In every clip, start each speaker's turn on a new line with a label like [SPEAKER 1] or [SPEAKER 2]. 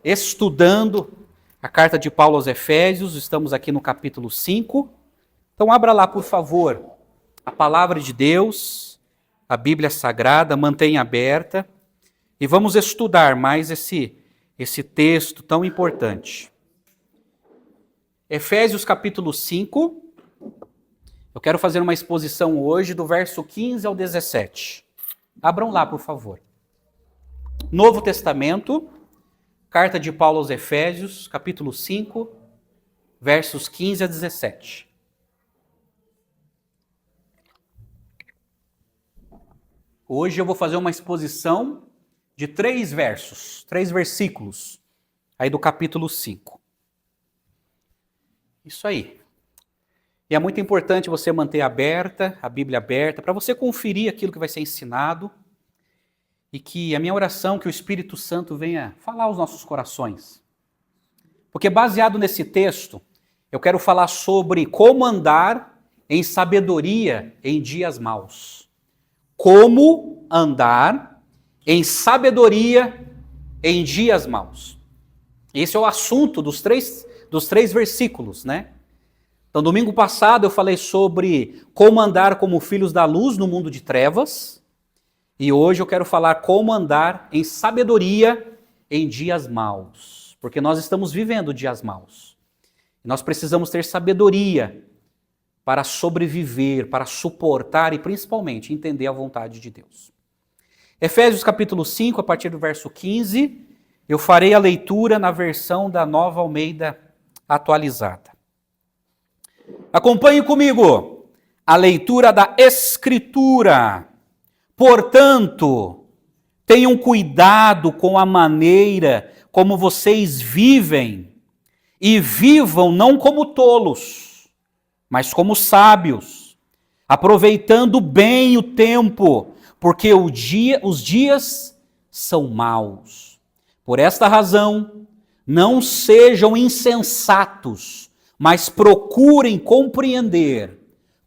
[SPEAKER 1] estudando a carta de Paulo aos Efésios, estamos aqui no capítulo 5. Então abra lá, por favor, a palavra de Deus, a Bíblia Sagrada, mantenha aberta e vamos estudar mais esse texto tão importante. Efésios capítulo 5, eu quero fazer uma exposição hoje do verso 15 ao 17. Abram lá, por favor. Novo Testamento, carta de Paulo aos Efésios, capítulo 5, versos 15 a 17. Hoje eu vou fazer uma exposição de 3 versículos, aí do capítulo 5. Isso aí. E é muito importante você manter aberta, a Bíblia aberta, para você conferir aquilo que vai ser ensinado e que a minha oração é que o Espírito Santo venha falar aos nossos corações. Porque baseado nesse texto, eu quero falar sobre como andar em sabedoria em dias maus. Como andar em sabedoria em dias maus. Esse é o assunto dos três versículos, né? Então, domingo passado eu falei sobre como andar como filhos da luz no mundo de trevas. E hoje eu quero falar como andar em sabedoria em dias maus. Porque nós estamos vivendo dias maus. Nós precisamos ter sabedoria para sobreviver, para suportar e principalmente entender a vontade de Deus. Efésios capítulo 5, a partir do verso 15, eu farei a leitura na versão da Nova Almeida atualizada. Acompanhe comigo a leitura da Escritura. Portanto, tenham cuidado com a maneira como vocês vivem e vivam não como tolos, mas como sábios, aproveitando bem o tempo, porque os dias são maus. Por esta razão, não sejam insensatos, mas procurem compreender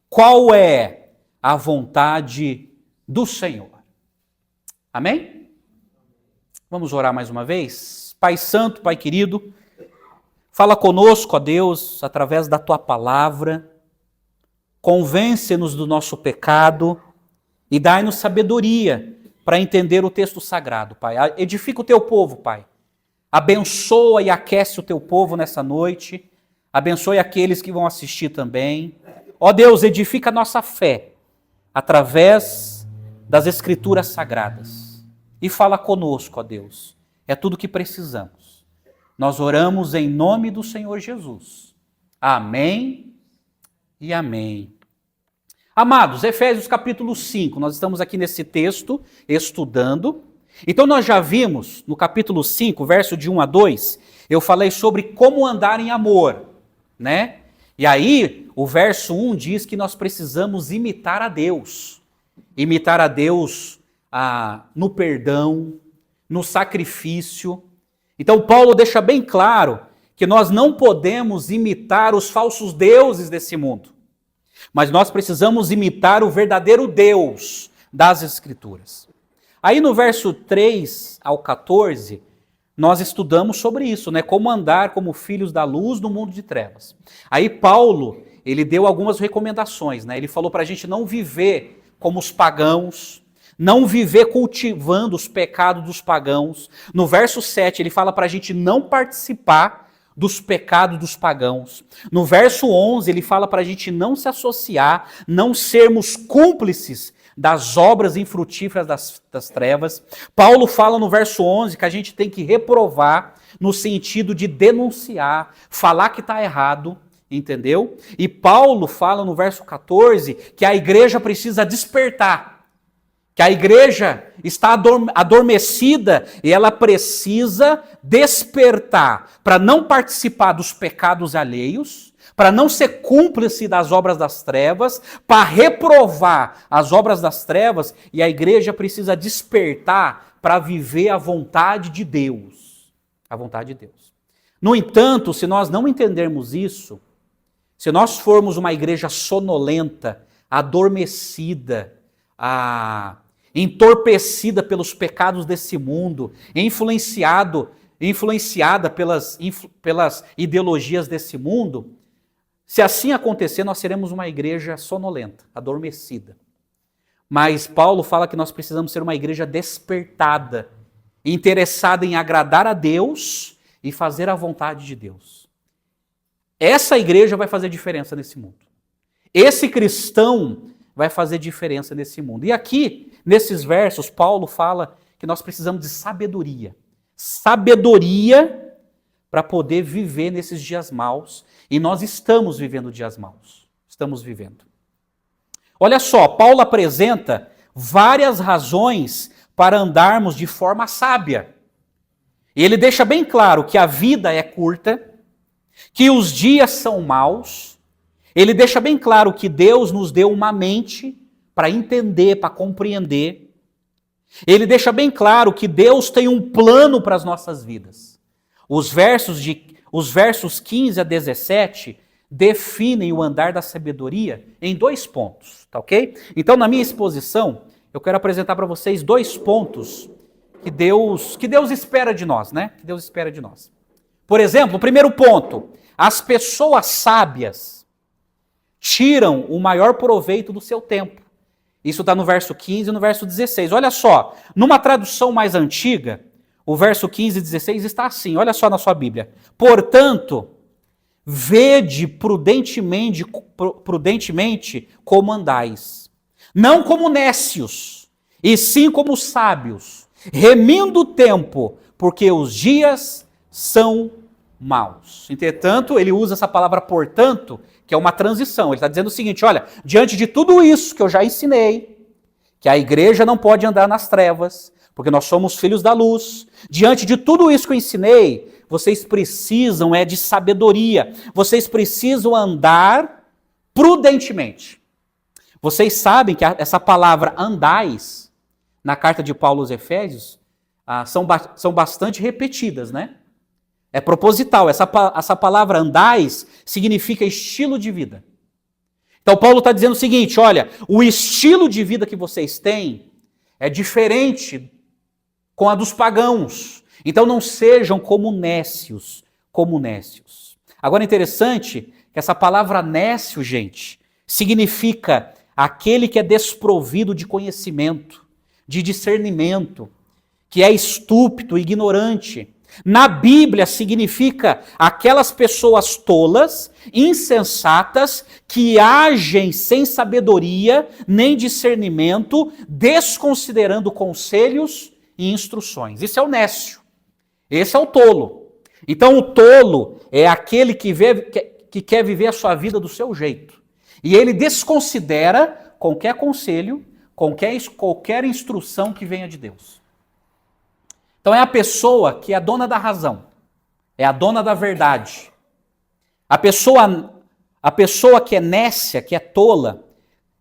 [SPEAKER 1] qual é a vontade do Senhor. Amém? Vamos orar mais uma vez? Pai Santo, Pai querido, fala conosco, ó Deus, através da Tua palavra, convence-nos do nosso pecado e dai-nos sabedoria para entender o texto sagrado, Pai. Edifica o Teu povo, Pai. Abençoa e aquece o Teu povo nessa noite. Abençoe aqueles que vão assistir também. Ó Deus, edifica a nossa fé através das Escrituras Sagradas. E fala conosco, ó Deus. É tudo que precisamos. Nós oramos em nome do Senhor Jesus. Amém e amém. Amados, Efésios capítulo 5, nós estamos aqui nesse texto estudando. Então nós já vimos no capítulo 5, verso de 1 a 2, eu falei sobre como andar em amor, né? E aí o verso 1 diz que nós precisamos imitar a Deus. Imitar a Deus no perdão, no sacrifício. Então Paulo deixa bem claro que nós não podemos imitar os falsos deuses desse mundo, mas nós precisamos imitar o verdadeiro Deus das Escrituras. Aí no verso 3 ao 14, nós estudamos sobre isso, né? Como andar como filhos da luz no mundo de trevas. Aí Paulo, ele deu algumas recomendações, né? Ele falou para a gente não viver como os pagãos, não viver cultivando os pecados dos pagãos. No verso 7, ele fala para a gente não participar dos pecados dos pagãos. No verso 11, ele fala para a gente não se associar, não sermos cúmplices das obras infrutíferas das trevas. Paulo fala no verso 11 que a gente tem que reprovar no sentido de denunciar, falar que está errado, entendeu? E Paulo fala no verso 14 que a igreja precisa despertar, que a igreja está adormecida e ela precisa despertar para não participar dos pecados alheios, para não ser cúmplice das obras das trevas, para reprovar as obras das trevas, e a igreja precisa despertar para viver a vontade de Deus. A vontade de Deus. No entanto, se nós não entendermos isso, se nós formos uma igreja sonolenta, adormecida, entorpecida pelos pecados desse mundo, influenciado influenciada pelas ideologias desse mundo, se assim acontecer, nós seremos uma igreja sonolenta, adormecida. Mas Paulo fala que nós precisamos ser uma igreja despertada, interessada em agradar a Deus e fazer a vontade de Deus. Essa igreja vai fazer diferença nesse mundo. Esse cristão vai fazer diferença nesse mundo. E aqui, nesses versos, Paulo fala que nós precisamos de sabedoria. Sabedoria para poder viver nesses dias maus. E nós estamos vivendo dias maus. Estamos vivendo. Olha só, Paulo apresenta várias razões para andarmos de forma sábia. E ele deixa bem claro que a vida é curta, que os dias são maus. Ele deixa bem claro que Deus nos deu uma mente para entender, para compreender. Ele deixa bem claro que Deus tem um plano para as nossas vidas. Os versos 15 a 17 definem o andar da sabedoria em 2 pontos, tá ok? Então, na minha exposição, eu quero apresentar para vocês 2 pontos que Deus espera de nós, né? Que Deus espera de nós. Por exemplo, o primeiro ponto, as pessoas sábias tiram o maior proveito do seu tempo. Isso está no verso 15 e no verso 16. Olha só, numa tradução mais antiga, o verso 15 e 16 está assim, olha só na sua Bíblia. Portanto, vede prudentemente como andais, não como nécios, e sim como sábios, remindo o tempo, porque os dias são maus. Entretanto, ele usa essa palavra portanto, que é uma transição. Ele está dizendo o seguinte, olha, diante de tudo isso que eu já ensinei, que a igreja não pode andar nas trevas, porque nós somos filhos da luz, diante de tudo isso que eu ensinei, vocês precisam de sabedoria, vocês precisam andar prudentemente. Vocês sabem que essa palavra andais, na carta de Paulo aos Efésios, são bastante repetidas, né? É proposital, essa palavra andais significa estilo de vida. Então Paulo está dizendo o seguinte, olha, o estilo de vida que vocês têm é diferente com a dos pagãos. Então não sejam como nécios. Agora é interessante que essa palavra nécio, gente, significa aquele que é desprovido de conhecimento, de discernimento, que é estúpido, ignorante. Na Bíblia significa aquelas pessoas tolas, insensatas, que agem sem sabedoria nem discernimento, desconsiderando conselhos e instruções. Isso é o nécio. Esse é o tolo. Então o tolo é aquele que quer viver a sua vida do seu jeito. E ele desconsidera qualquer conselho, qualquer instrução que venha de Deus. Então é a pessoa que é a dona da razão, é a dona da verdade. A pessoa que é nécia, que é tola,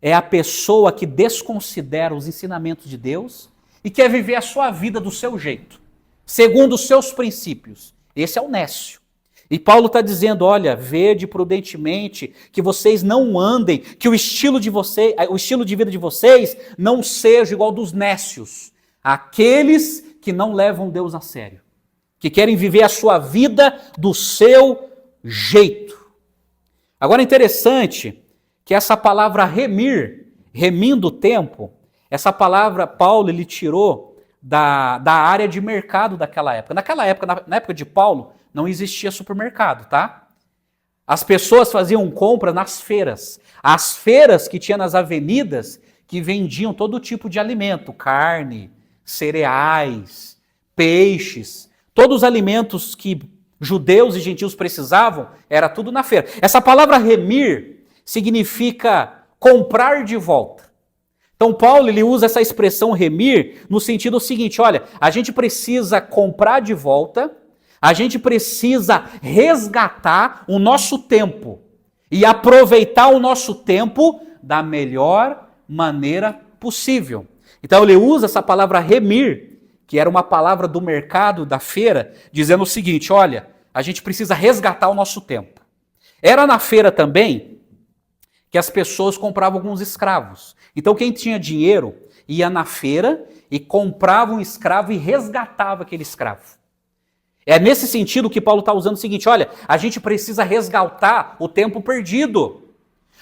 [SPEAKER 1] é a pessoa que desconsidera os ensinamentos de Deus e quer viver a sua vida do seu jeito, segundo os seus princípios. Esse é o nécio. E Paulo está dizendo, olha, vede prudentemente, que vocês não andem, que o estilo de vida de vocês não seja igual dos nécios, aqueles que não levam Deus a sério, que querem viver a sua vida do seu jeito. Agora é interessante que essa palavra remir, remindo o tempo, essa palavra Paulo ele tirou da área de mercado daquela época. Na época de Paulo, não existia supermercado, tá? As pessoas faziam compra nas feiras. As feiras que tinha nas avenidas, que vendiam todo tipo de alimento, carne, cereais, peixes, todos os alimentos que judeus e gentios precisavam, era tudo na feira. Essa palavra remir significa comprar de volta. Então Paulo ele usa essa expressão remir no sentido seguinte, olha, a gente precisa comprar de volta, a gente precisa resgatar o nosso tempo e aproveitar o nosso tempo da melhor maneira possível. Então ele usa essa palavra remir, que era uma palavra do mercado, da feira, dizendo o seguinte, olha, a gente precisa resgatar o nosso tempo. Era na feira também que as pessoas compravam alguns escravos. Então quem tinha dinheiro ia na feira e comprava um escravo e resgatava aquele escravo. É nesse sentido que Paulo está usando o seguinte, olha, a gente precisa resgatar o tempo perdido.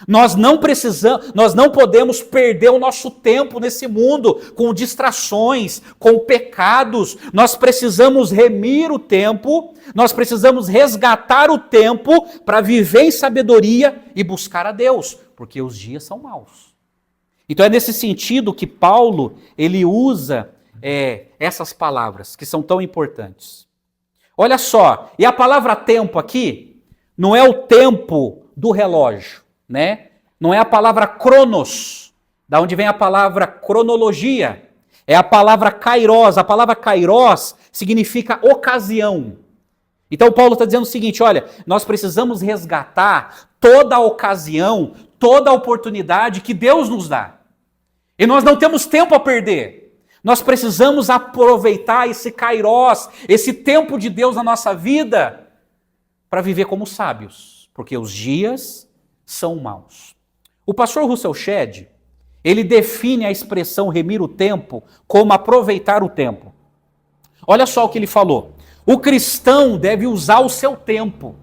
[SPEAKER 1] Nós não podemos perder o nosso tempo nesse mundo com distrações, com pecados. Nós precisamos remir o tempo, nós precisamos resgatar o tempo para viver em sabedoria e buscar a Deus, porque os dias são maus. Então é nesse sentido que Paulo ele usa essas palavras que são tão importantes. Olha só, e a palavra tempo aqui não é o tempo do relógio, né? Não é a palavra cronos, da onde vem a palavra cronologia. É a palavra kairos. A palavra kairos significa ocasião. Então Paulo está dizendo o seguinte, olha, nós precisamos resgatar toda a ocasião, toda a oportunidade que Deus nos dá. E nós não temos tempo a perder. Nós precisamos aproveitar esse kairos, esse tempo de Deus na nossa vida, para viver como sábios, porque os dias são maus. O pastor Russell Shedd, ele define a expressão remir o tempo como aproveitar o tempo. Olha só o que ele falou. O cristão deve usar o seu tempo,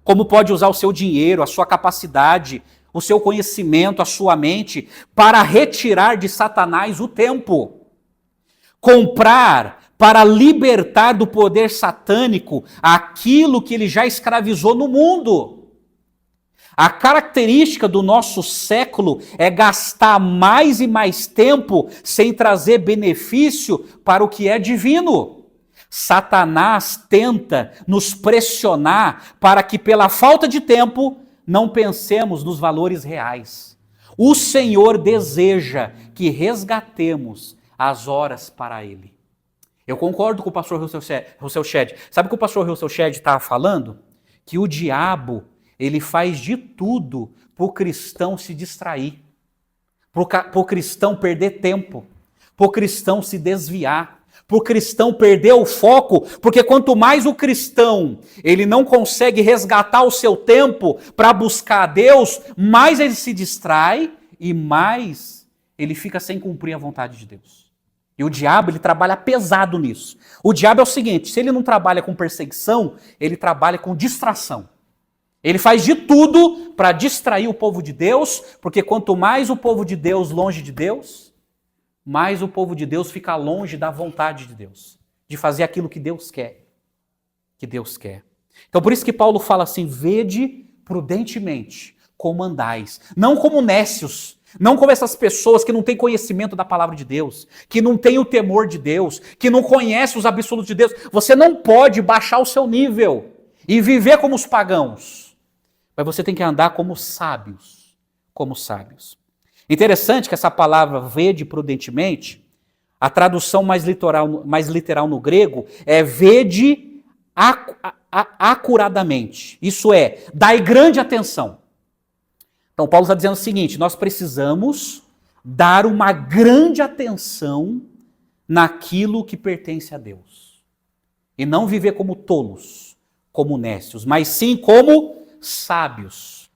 [SPEAKER 1] como pode usar o seu dinheiro, a sua capacidade, o seu conhecimento, a sua mente, para retirar de Satanás o tempo. Comprar para libertar do poder satânico aquilo que ele já escravizou no mundo. A característica do nosso século é gastar mais e mais tempo sem trazer benefício para o que é divino. Satanás tenta nos pressionar para que, pela falta de tempo, não pensemos nos valores reais. O Senhor deseja que resgatemos as horas para Ele. Eu concordo com o pastor Russell Shedd. Sabe o que o pastor Russell Shedd estava falando? Que o diabo, ele faz de tudo para o cristão se distrair, para o cristão perder tempo, para o cristão se desviar, para o cristão perder o foco, porque quanto mais o cristão ele não consegue resgatar o seu tempo para buscar a Deus, mais ele se distrai e mais ele fica sem cumprir a vontade de Deus. E o diabo, ele trabalha pesado nisso. O diabo é o seguinte, se ele não trabalha com perseguição, ele trabalha com distração. Ele faz de tudo para distrair o povo de Deus, porque quanto mais o povo de Deus longe de Deus, mais o povo de Deus fica longe da vontade de Deus, de fazer aquilo que Deus quer. Que Deus quer. Então por isso que Paulo fala assim, vede prudentemente como andais, não como nécios, não como essas pessoas que não têm conhecimento da palavra de Deus, que não têm o temor de Deus, que não conhecem os absolutos de Deus. Você não pode baixar o seu nível e viver como os pagãos. Mas você tem que andar como sábios. Como sábios. Interessante que essa palavra vede prudentemente, a tradução mais literal no grego é vede acuradamente. Isso é, dai grande atenção. Então Paulo está dizendo o seguinte, nós precisamos dar uma grande atenção naquilo que pertence a Deus. E não viver como tolos, como nécios, mas sim como sábios.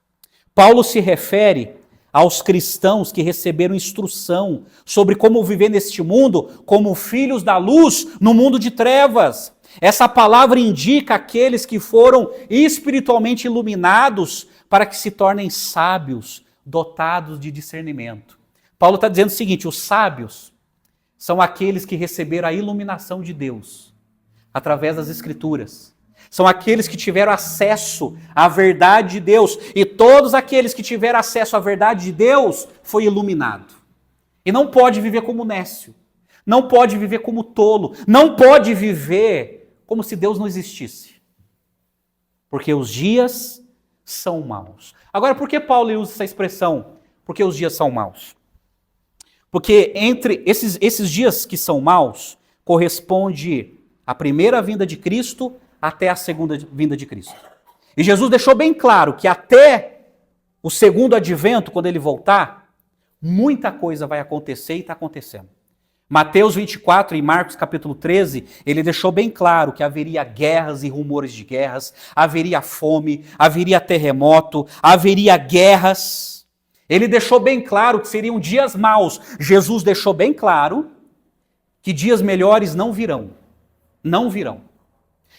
[SPEAKER 1] Paulo se refere aos cristãos que receberam instrução sobre como viver neste mundo como filhos da luz no mundo de trevas. Essa palavra indica aqueles que foram espiritualmente iluminados para que se tornem sábios, dotados de discernimento. Paulo está dizendo o seguinte, os sábios são aqueles que receberam a iluminação de Deus através das Escrituras. São aqueles que tiveram acesso à verdade de Deus. E todos aqueles que tiveram acesso à verdade de Deus foi iluminado. E não pode viver como nécio. Não pode viver como tolo. Não pode viver como se Deus não existisse. Porque os dias são maus. Agora, por que Paulo usa essa expressão? Porque os dias são maus. Porque entre esses dias que são maus, corresponde a primeira vinda de Cristo até a segunda vinda de Cristo. E Jesus deixou bem claro que até o segundo advento, quando ele voltar, muita coisa vai acontecer e está acontecendo. Mateus 24 e Marcos capítulo 13, ele deixou bem claro que haveria guerras e rumores de guerras, haveria fome, haveria terremoto, haveria guerras. Ele deixou bem claro que seriam dias maus. Jesus deixou bem claro que dias melhores não virão. Não virão.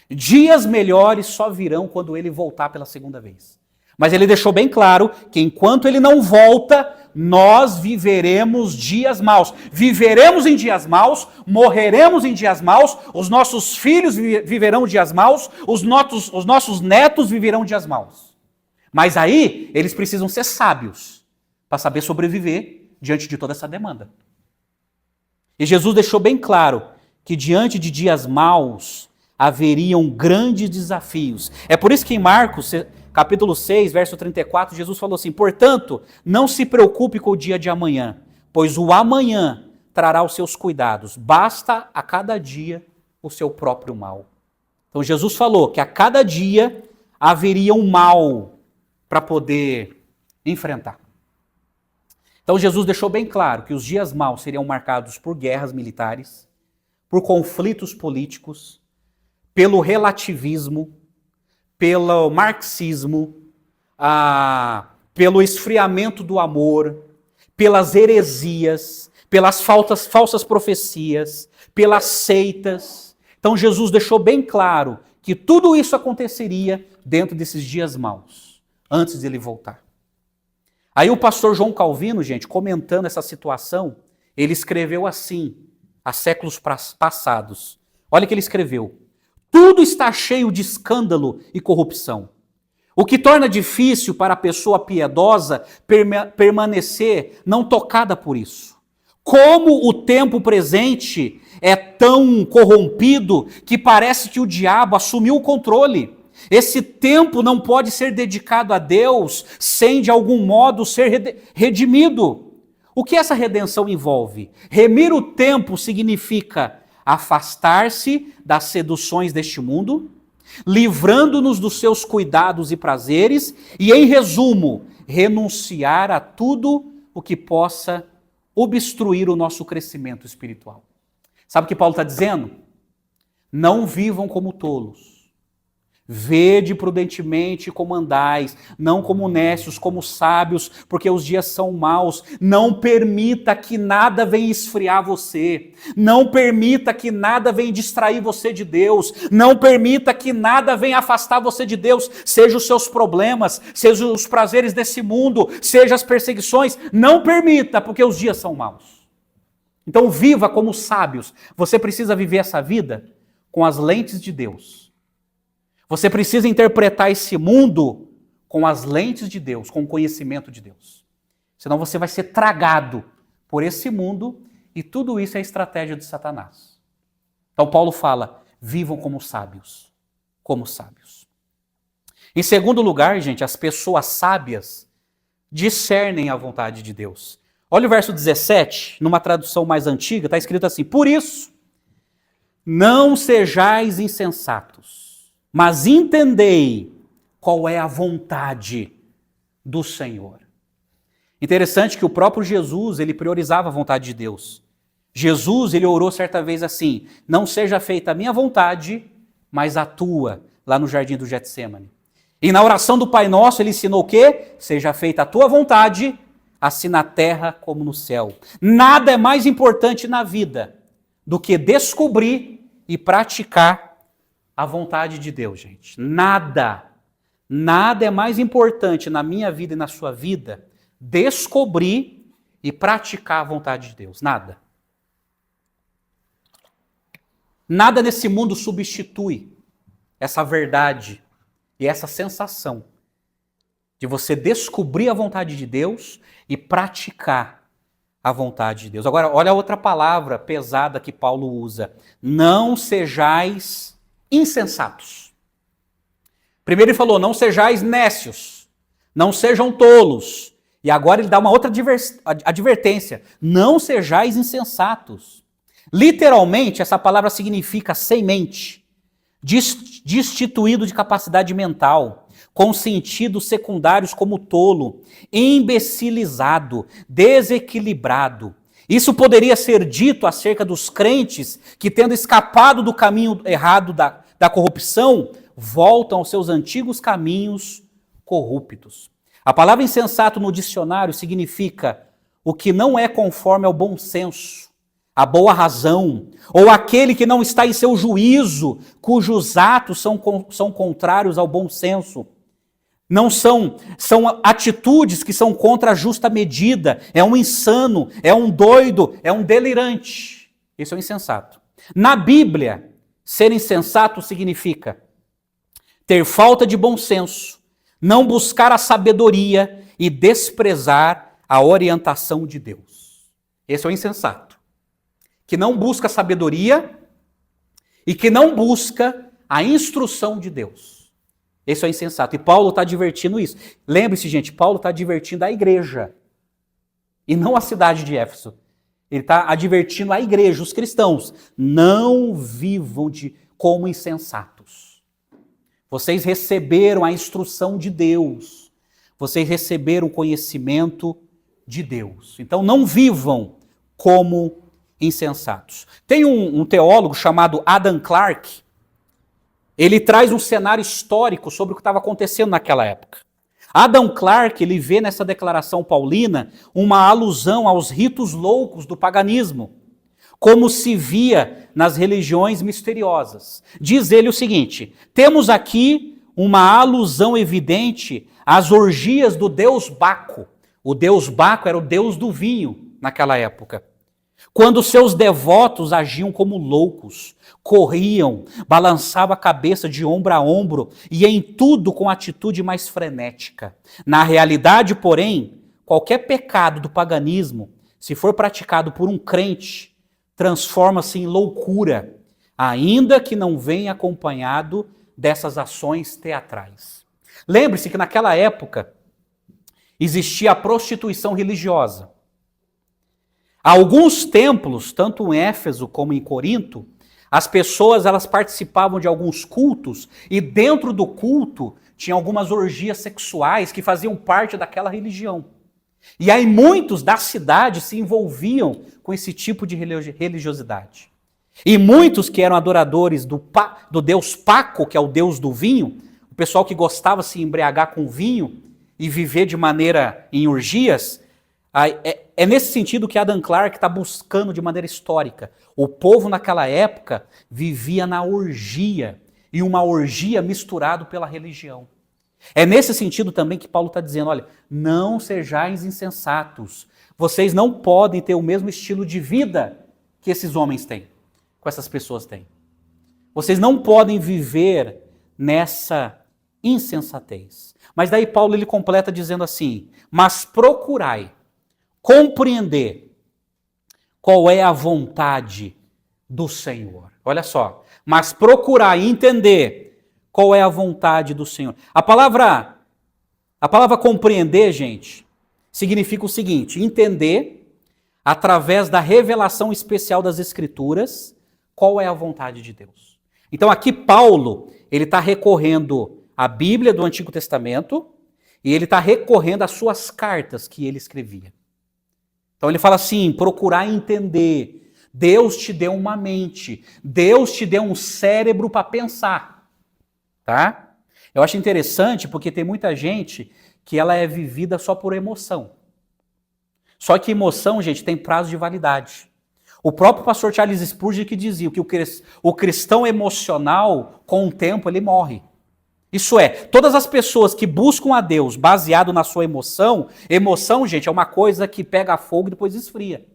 [SPEAKER 1] Dias melhores só virão quando ele voltar pela segunda vez. Mas ele deixou bem claro que enquanto ele não volta, nós viveremos dias maus. Viveremos em dias maus, morreremos em dias maus, os nossos filhos viverão dias maus, os nossos netos viverão dias maus. Mas aí, eles precisam ser sábios para saber sobreviver diante de toda essa demanda. E Jesus deixou bem claro que diante de dias maus, haveriam grandes desafios. É por isso que em Marcos, capítulo 6, verso 34, Jesus falou assim: portanto, não se preocupe com o dia de amanhã, pois o amanhã trará os seus cuidados. Basta a cada dia o seu próprio mal. Então Jesus falou que a cada dia haveria um mal para poder enfrentar. Então Jesus deixou bem claro que os dias maus seriam marcados por guerras militares, por conflitos políticos, pelo relativismo, pelo marxismo, pelo esfriamento do amor, pelas heresias, pelas falsas profecias, pelas seitas. Então Jesus deixou bem claro que tudo isso aconteceria dentro desses dias maus, antes de ele voltar. Aí o pastor João Calvino, gente, comentando essa situação, ele escreveu assim, há séculos passados. Olha o que ele escreveu: tudo está cheio de escândalo e corrupção, o que torna difícil para a pessoa piedosa permanecer não tocada por isso. Como o tempo presente é tão corrompido que parece que o diabo assumiu o controle. Esse tempo não pode ser dedicado a Deus sem, de algum modo, ser redimido. O que essa redenção envolve? Remir o tempo significa afastar-se das seduções deste mundo, livrando-nos dos seus cuidados e prazeres, e, em resumo, renunciar a tudo o que possa obstruir o nosso crescimento espiritual. Sabe o que Paulo está dizendo? Não vivam como tolos. Vede prudentemente como andais, não como nécios, como sábios, porque os dias são maus. Não permita que nada venha esfriar você. Não permita que nada venha distrair você de Deus. Não permita que nada venha afastar você de Deus. Seja os seus problemas, seja os prazeres desse mundo, seja as perseguições. Não permita, porque os dias são maus. Então viva como sábios. Você precisa viver essa vida com as lentes de Deus. Você precisa interpretar esse mundo com as lentes de Deus, com o conhecimento de Deus. Senão você vai ser tragado por esse mundo e tudo isso é estratégia de Satanás. Então Paulo fala, vivam como sábios. Como sábios. Em segundo lugar, gente, as pessoas sábias discernem a vontade de Deus. Olha o verso 17, numa tradução mais antiga, está escrito assim: por isso, não sejais insensatos, mas entendei qual é a vontade do Senhor. Interessante que o próprio Jesus, ele priorizava a vontade de Deus. Jesus, ele orou certa vez assim: não seja feita a minha vontade, mas a tua, lá no jardim do Getsêmani. E na oração do Pai Nosso, ele ensinou o quê? Seja feita a tua vontade, assim na terra como no céu. Nada é mais importante na vida do que descobrir e praticar a vontade de Deus, gente. Nada é mais importante na minha vida e na sua vida descobrir e praticar a vontade de Deus. Nada. Nada nesse mundo substitui essa verdade e essa sensação de você descobrir a vontade de Deus e praticar a vontade de Deus. Agora, olha a outra palavra pesada que Paulo usa. Não sejais insensatos. Primeiro ele falou, não sejais nécios, não sejam tolos. E agora ele dá uma outra advertência, não sejais insensatos. Literalmente, essa palavra significa sem mente, destituído de capacidade mental, com sentidos secundários como tolo, imbecilizado, desequilibrado. Isso poderia ser dito acerca dos crentes que, tendo escapado do caminho errado da corrupção, voltam aos seus antigos caminhos corruptos. A palavra insensato no dicionário significa o que não é conforme ao bom senso, a boa razão, ou aquele que não está em seu juízo, cujos atos são contrários ao bom senso. Não são atitudes que são contra a justa medida. É um insano, é um doido, é um delirante. Isso é um insensato. Na Bíblia, ser insensato significa ter falta de bom senso, não buscar a sabedoria e desprezar a orientação de Deus. Esse é o insensato, que não busca a sabedoria e que não busca a instrução de Deus. Esse é o insensato. E Paulo está advertindo isso. Lembre-se, gente, Paulo está advertindo a igreja e não a cidade de Éfeso. Ele está advertindo a igreja, os cristãos. Não vivam como insensatos. Vocês receberam a instrução de Deus. Vocês receberam o conhecimento de Deus. Então não vivam como insensatos. Tem um teólogo chamado Adam Clarke. Ele traz um cenário histórico sobre o que estava acontecendo naquela época. Adam Clarke, ele vê nessa declaração paulina uma alusão aos ritos loucos do paganismo, como se via nas religiões misteriosas. Diz ele o seguinte: temos aqui uma alusão evidente às orgias do deus Baco. O deus Baco era o deus do vinho naquela época. Quando seus devotos agiam como loucos, corriam, balançavam a cabeça de ombro a ombro e em tudo com atitude mais frenética. Na realidade, porém, qualquer pecado do paganismo, se for praticado por um crente, transforma-se em loucura, ainda que não venha acompanhado dessas ações teatrais. Lembre-se que naquela época existia a prostituição religiosa. Alguns templos, tanto em Éfeso como em Corinto, as pessoas elas participavam de alguns cultos e dentro do culto tinha algumas orgias sexuais que faziam parte daquela religião. E aí muitos da cidade se envolviam com esse tipo de religiosidade. E muitos que eram adoradores do deus Paco, que é o deus do vinho, o pessoal que gostava de se embriagar com vinho e viver de maneira em orgias, é nesse sentido que Adam Clarke está buscando de maneira histórica. O povo naquela época vivia na orgia, e uma orgia misturado pela religião. É nesse sentido também que Paulo está dizendo, olha, não sejais insensatos. Vocês não podem ter o mesmo estilo de vida que esses homens têm, que essas pessoas têm. Vocês não podem viver nessa insensatez. Mas daí Paulo ele completa dizendo assim, mas procurai compreender qual é a vontade do Senhor. Olha só, mas procurar entender qual é a vontade do Senhor. A palavra compreender, gente, significa o seguinte, entender através da revelação especial das Escrituras qual é a vontade de Deus. Então aqui Paulo, ele está recorrendo à Bíblia do Antigo Testamento e ele está recorrendo às suas cartas que ele escrevia. Então ele fala assim, procurar entender. Deus te deu uma mente, Deus te deu um cérebro para pensar, tá? Eu acho interessante porque tem muita gente que ela é vivida só por emoção. Só que emoção, gente, tem prazo de validade. O próprio pastor Charles Spurgeon que dizia que o cristão emocional, com o tempo, ele morre. Isso é, todas as pessoas que buscam a Deus baseado na sua emoção, gente, é uma coisa que pega fogo e depois esfria.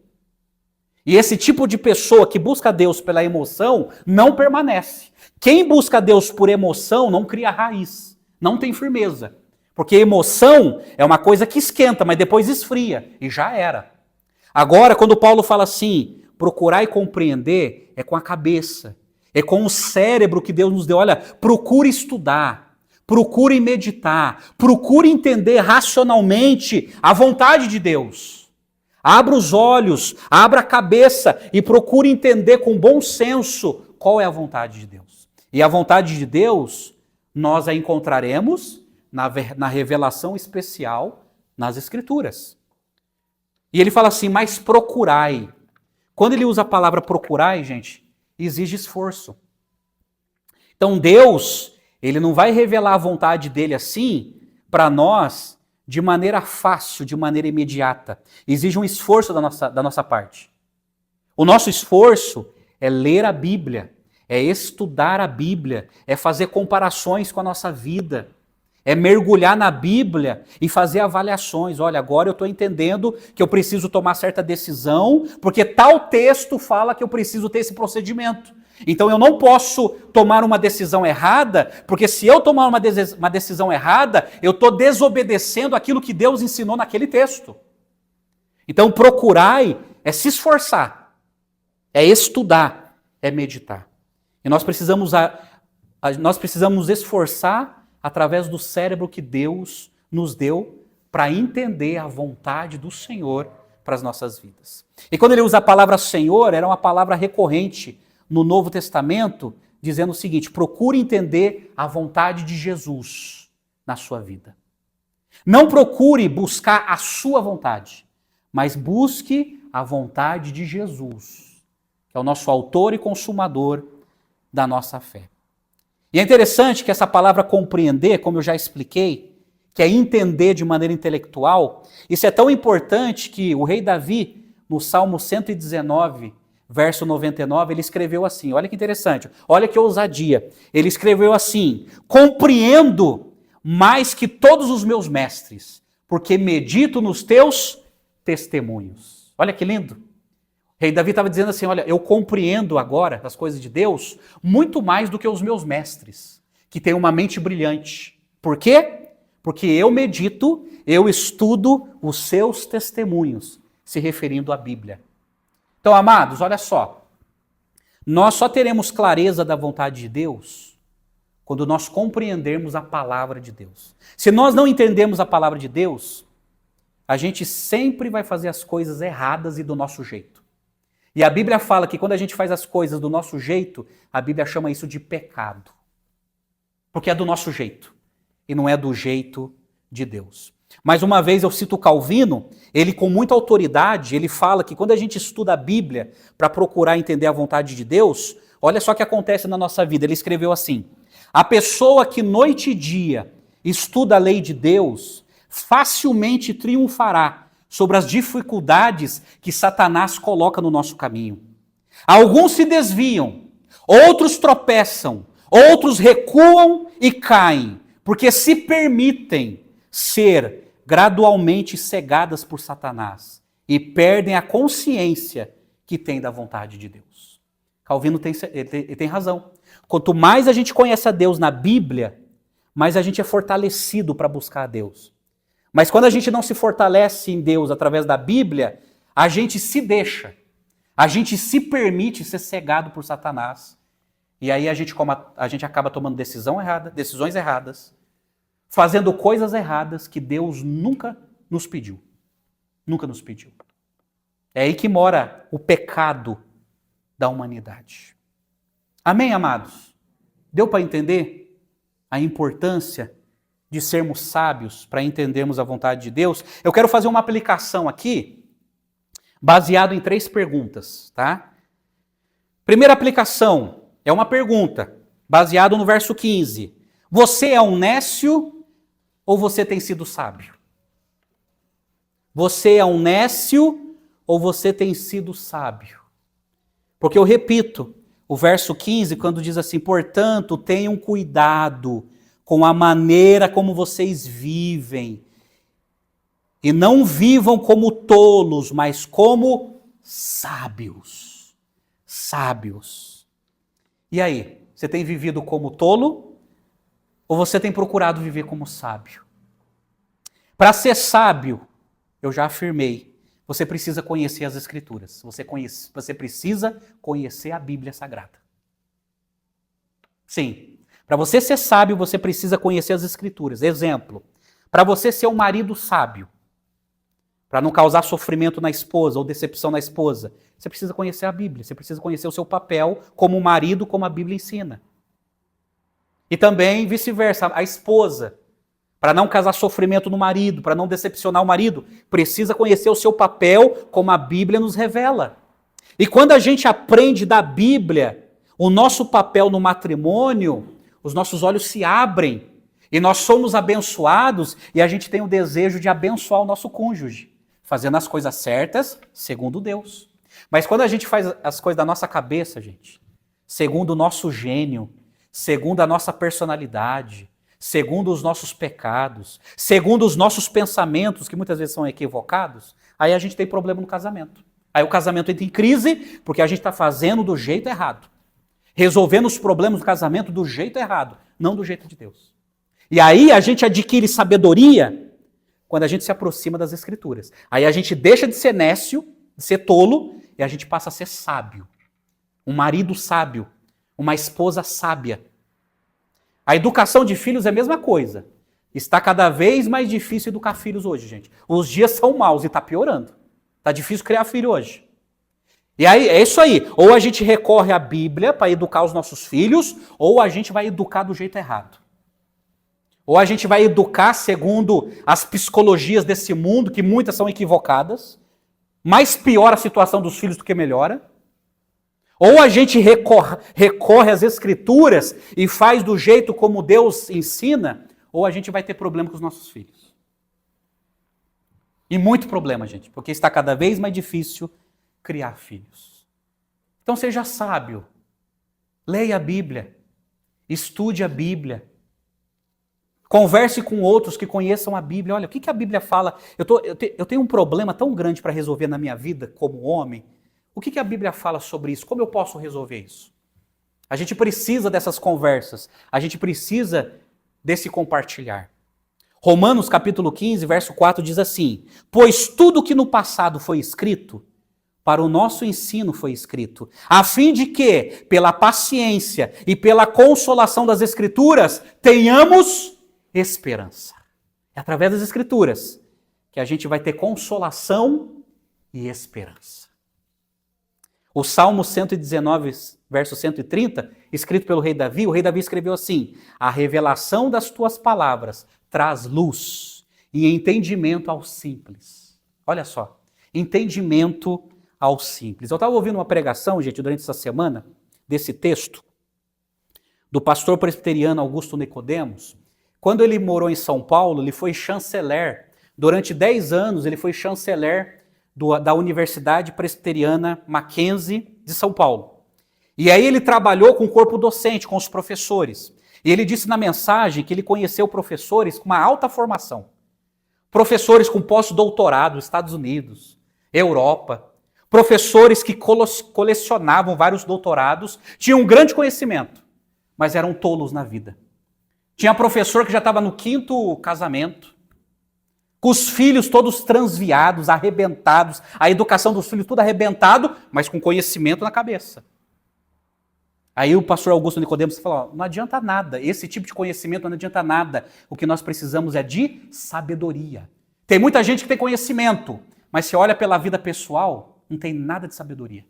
[SPEAKER 1] E esse tipo de pessoa que busca a Deus pela emoção não permanece. Quem busca a Deus por emoção não cria raiz, não tem firmeza. Porque emoção é uma coisa que esquenta, mas depois esfria, e já era. Agora, quando Paulo fala assim, procurar e compreender, é com a cabeça. É com o cérebro que Deus nos deu. Olha, procure estudar, procure meditar, procure entender racionalmente a vontade de Deus. Abra os olhos, abra a cabeça e procure entender com bom senso qual é a vontade de Deus. E a vontade de Deus nós a encontraremos na revelação especial nas Escrituras. E ele fala assim, mas procurai. Quando ele usa a palavra procurai, gente, exige esforço. Então Deus, ele não vai revelar a vontade dele assim para nós de maneira fácil, de maneira imediata. Exige um esforço da nossa parte. O nosso esforço é ler a Bíblia, é estudar a Bíblia, é fazer comparações com a nossa vida, é mergulhar na Bíblia e fazer avaliações. Olha, agora eu estou entendendo que eu preciso tomar certa decisão, porque tal texto fala que eu preciso ter esse procedimento. Então eu não posso tomar uma decisão errada, porque se eu tomar uma decisão errada, eu estou desobedecendo aquilo que Deus ensinou naquele texto. Então procurai é se esforçar, é estudar, é meditar. E nós precisamos nos esforçar através do cérebro que Deus nos deu para entender a vontade do Senhor para as nossas vidas. E quando ele usa a palavra Senhor, era uma palavra recorrente no Novo Testamento, dizendo o seguinte: procure entender a vontade de Jesus na sua vida. Não procure buscar a sua vontade, mas busque a vontade de Jesus, que é o nosso autor e consumador da nossa fé. E é interessante que essa palavra compreender, como eu já expliquei, que é entender de maneira intelectual, isso é tão importante que o rei Davi, no Salmo 119, verso 99, ele escreveu assim, olha que interessante, olha que ousadia. Ele escreveu assim: compreendo mais que todos os meus mestres, porque medito nos teus testemunhos. Olha que lindo. O rei Davi estava dizendo assim, olha, eu compreendo agora as coisas de Deus muito mais do que os meus mestres, que têm uma mente brilhante. Por quê? Porque eu medito, eu estudo os seus testemunhos, se referindo à Bíblia. Então, amados, olha só, nós só teremos clareza da vontade de Deus quando nós compreendermos a palavra de Deus. Se nós não entendermos a palavra de Deus, a gente sempre vai fazer as coisas erradas e do nosso jeito. E a Bíblia fala que quando a gente faz as coisas do nosso jeito, a Bíblia chama isso de pecado. Porque é do nosso jeito e não é do jeito de Deus. Mais uma vez eu cito Calvino, ele com muita autoridade, ele fala que quando a gente estuda a Bíblia para procurar entender a vontade de Deus, olha só o que acontece na nossa vida. Ele escreveu assim: a pessoa que noite e dia estuda a lei de Deus facilmente triunfará sobre as dificuldades que Satanás coloca no nosso caminho. Alguns se desviam, outros tropeçam, outros recuam e caem, porque se permitem ser gradualmente cegadas por Satanás e perdem a consciência que têm da vontade de Deus. Calvino tem razão. Quanto mais a gente conhece a Deus na Bíblia, mais a gente é fortalecido para buscar a Deus. Mas quando a gente não se fortalece em Deus através da Bíblia, a gente se deixa, a gente se permite ser cegado por Satanás. E aí a gente acaba tomando decisões erradas, fazendo coisas erradas que Deus nunca nos pediu. Nunca nos pediu. É aí que mora o pecado da humanidade. Amém, amados? Deu para entender a importância de sermos sábios para entendermos a vontade de Deus? Eu quero fazer uma aplicação aqui, baseado em 3 perguntas, tá? Primeira aplicação é uma pergunta, baseado no verso 15. Você é um nécio ou você tem sido sábio? Você é um nécio ou você tem sido sábio? Porque eu repito, o verso 15, quando diz assim: portanto, tenham cuidado com a maneira como vocês vivem, e não vivam como tolos, mas como sábios. Sábios. E aí, você tem vivido como tolo ou você tem procurado viver como sábio? Para ser sábio, eu já afirmei, você precisa conhecer as Escrituras. Você precisa conhecer a Bíblia Sagrada. Sim. Para você ser sábio, você precisa conhecer as Escrituras. Exemplo, para você ser um marido sábio, para não causar sofrimento na esposa ou decepção na esposa, você precisa conhecer a Bíblia, você precisa conhecer o seu papel como marido, como a Bíblia ensina. E também vice-versa, a esposa, para não causar sofrimento no marido, para não decepcionar o marido, precisa conhecer o seu papel como a Bíblia nos revela. E quando a gente aprende da Bíblia o nosso papel no matrimônio, os nossos olhos se abrem e nós somos abençoados e a gente tem o desejo de abençoar o nosso cônjuge, fazendo as coisas certas segundo Deus. Mas quando a gente faz as coisas da nossa cabeça, gente, segundo o nosso gênio, segundo a nossa personalidade, segundo os nossos pecados, segundo os nossos pensamentos, que muitas vezes são equivocados, aí a gente tem problema no casamento. Aí o casamento entra em crise porque a gente está fazendo do jeito errado. Resolvendo os problemas do casamento do jeito errado, não do jeito de Deus. E aí a gente adquire sabedoria quando a gente se aproxima das Escrituras. Aí a gente deixa de ser nécio, de ser tolo, e a gente passa a ser sábio. Um marido sábio, uma esposa sábia. A educação de filhos é a mesma coisa. Está cada vez mais difícil educar filhos hoje, gente. Os dias são maus e está piorando. Está difícil criar filho hoje. E aí, é isso aí. Ou a gente recorre à Bíblia para educar os nossos filhos, ou a gente vai educar do jeito errado. Ou a gente vai educar segundo as psicologias desse mundo, que muitas são equivocadas. Mais piora a situação dos filhos do que melhora. Ou a gente recorre às Escrituras e faz do jeito como Deus ensina, ou a gente vai ter problema com os nossos filhos. E muito problema, gente, porque está cada vez mais difícil criar filhos. Então seja sábio. Leia a Bíblia. Estude a Bíblia. Converse com outros que conheçam a Bíblia. Olha, o que a Bíblia fala? Eu tenho um problema tão grande para resolver na minha vida como homem. O que a Bíblia fala sobre isso? Como eu posso resolver isso? A gente precisa dessas conversas. A gente precisa desse compartilhar. Romanos capítulo 15, verso 4 diz assim: pois tudo que no passado foi escrito, para o nosso ensino foi escrito, a fim de que, pela paciência e pela consolação das Escrituras, tenhamos esperança. É através das Escrituras que a gente vai ter consolação e esperança. O Salmo 119, verso 130, escrito pelo rei Davi, o rei Davi escreveu assim: a revelação das tuas palavras traz luz e entendimento aos simples. Olha só, entendimento aos simples. Eu estava ouvindo uma pregação, gente, durante essa semana, desse texto, do pastor presbiteriano Augusto Nicodemos. Quando ele morou em São Paulo, ele foi chanceler. Durante 10 anos, ele foi chanceler da Universidade Presbiteriana Mackenzie de São Paulo. E aí ele trabalhou com o corpo docente, com os professores. E ele disse na mensagem que ele conheceu professores com uma alta formação. Professores com pós-doutorado nos Estados Unidos, Europa. Professores que colecionavam vários doutorados, tinham um grande conhecimento, mas eram tolos na vida. Tinha professor que já estava no 5º casamento, com os filhos todos transviados, arrebentados, a educação dos filhos tudo arrebentado, mas com conhecimento na cabeça. Aí o pastor Augusto Nicodemos falou: não adianta nada, esse tipo de conhecimento não adianta nada, o que nós precisamos é de sabedoria. Tem muita gente que tem conhecimento, mas se olha pela vida pessoal, não tem nada de sabedoria.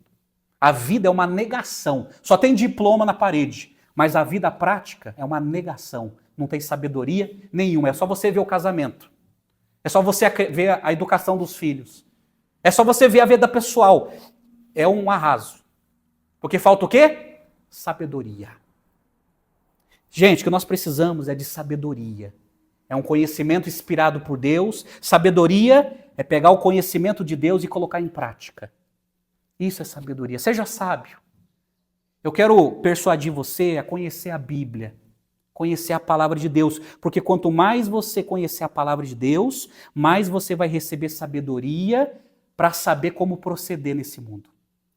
[SPEAKER 1] A vida é uma negação, só tem diploma na parede, mas a vida prática é uma negação, não tem sabedoria nenhuma, é só você ver o casamento. É só você ver a educação dos filhos. É só você ver a vida pessoal. É um arraso. Porque falta o quê? Sabedoria. Gente, o que nós precisamos é de sabedoria. É um conhecimento inspirado por Deus. Sabedoria é pegar o conhecimento de Deus e colocar em prática. Isso é sabedoria. Seja sábio. Eu quero persuadir você a conhecer a Bíblia. Conhecer a palavra de Deus, porque quanto mais você conhecer a palavra de Deus, mais você vai receber sabedoria para saber como proceder nesse mundo.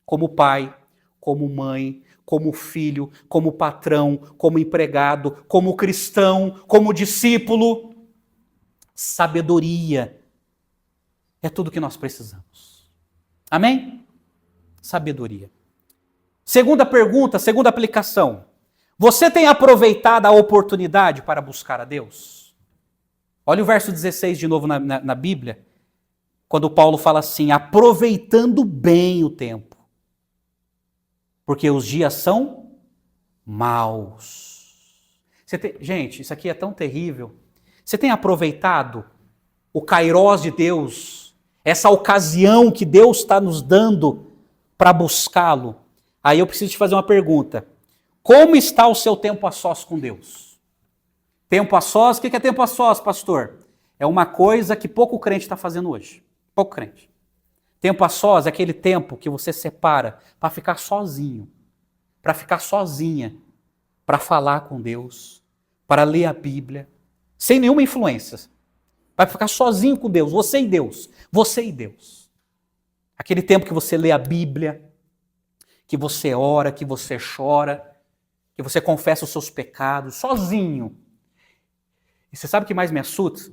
[SPEAKER 1] Como pai, como mãe, como filho, como patrão, como empregado, como cristão, como discípulo. Sabedoria é tudo que nós precisamos. Amém? Sabedoria. Segunda pergunta, segunda aplicação. Você tem aproveitado a oportunidade para buscar a Deus? Olha o verso 16 de novo na Bíblia, quando Paulo fala assim: aproveitando bem o tempo, porque os dias são maus. Gente, isso aqui é tão terrível. Você tem aproveitado o kairós de Deus, essa ocasião que Deus está nos dando para buscá-lo? Aí eu preciso te fazer uma pergunta. Como está o seu tempo a sós com Deus? Tempo a sós, o que é tempo a sós, pastor? É uma coisa que pouco crente está fazendo hoje. Pouco crente. Tempo a sós é aquele tempo que você separa para ficar sozinho, para ficar sozinha, para falar com Deus, para ler a Bíblia, sem nenhuma influência. Vai ficar sozinho com Deus, você e Deus, você e Deus. Aquele tempo que você lê a Bíblia, que você ora, que você chora, que você confessa os seus pecados, sozinho. E você sabe o que mais me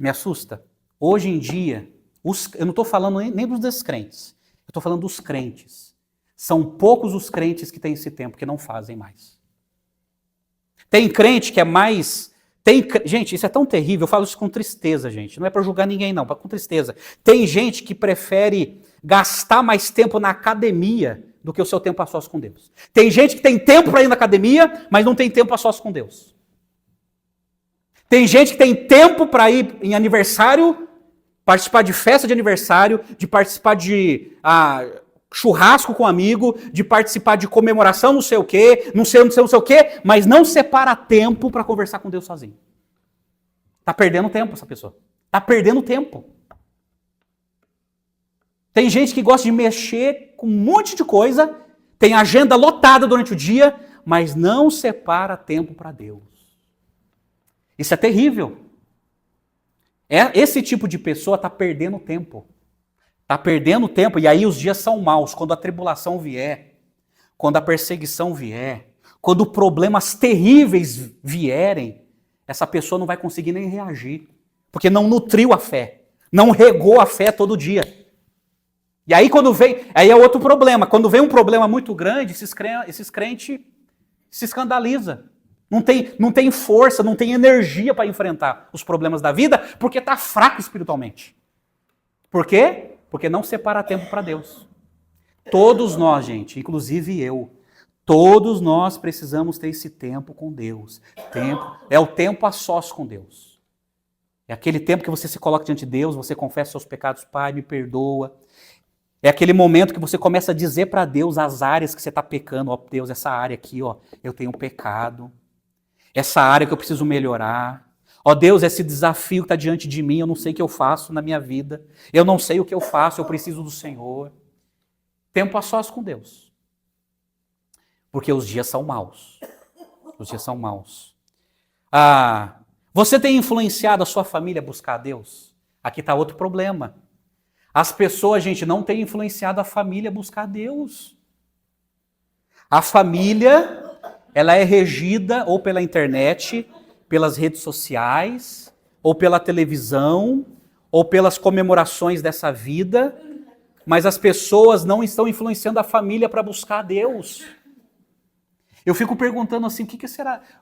[SPEAKER 1] assusta? Hoje em dia, eu não estou falando nem dos descrentes, eu estou falando dos crentes. São poucos os crentes que têm esse tempo, que não fazem mais. Tem crente que é mais... Gente, isso é tão terrível, eu falo isso com tristeza, gente. Não é para julgar ninguém, não, com tristeza. Tem gente que prefere gastar mais tempo na academia do que o seu tempo a sós com Deus. Tem gente que tem tempo para ir na academia, mas não tem tempo a sós com Deus. Tem gente que tem tempo para ir em aniversário, participar de festa de aniversário, de participar de churrasco com amigo, de participar de comemoração não sei o quê, não sei o quê, mas não separa tempo para conversar com Deus sozinho. Está perdendo tempo essa pessoa. Está perdendo tempo. Tem gente que gosta de mexer com um monte de coisa, tem agenda lotada durante o dia, mas não separa tempo para Deus. Isso é terrível. Esse tipo de pessoa está perdendo tempo. Está perdendo tempo, e aí os dias são maus. Quando a tribulação vier, quando a perseguição vier, quando problemas terríveis vierem, essa pessoa não vai conseguir nem reagir, porque não nutriu a fé, não regou a fé todo dia. E aí aí é outro problema. Quando vem um problema muito grande, esses crentes se escandalizam. Não tem força, não tem energia para enfrentar os problemas da vida, porque está fraco espiritualmente. Por quê? Porque não separa tempo para Deus. Todos nós, gente, inclusive eu, todos nós precisamos ter esse tempo com Deus. É o tempo a sós com Deus. É aquele tempo que você se coloca diante de Deus, você confessa seus pecados, Pai, me perdoa. É aquele momento que você começa a dizer para Deus as áreas que você está pecando. Ó, Deus, essa área aqui, ó, eu tenho pecado. Essa área que eu preciso melhorar. Ó Deus, esse desafio que está diante de mim, eu não sei o que eu faço na minha vida. Eu não sei o que eu faço, eu preciso do Senhor. Tempo a sós com Deus. Porque os dias são maus. Os dias são maus. Você tem influenciado a sua família a buscar a Deus? Aqui está outro problema. As pessoas, gente, não têm influenciado a família a buscar a Deus. A família, ela é regida ou pela internet, pelas redes sociais, ou pela televisão, ou pelas comemorações dessa vida, mas as pessoas não estão influenciando a família para buscar a Deus. Eu fico perguntando assim,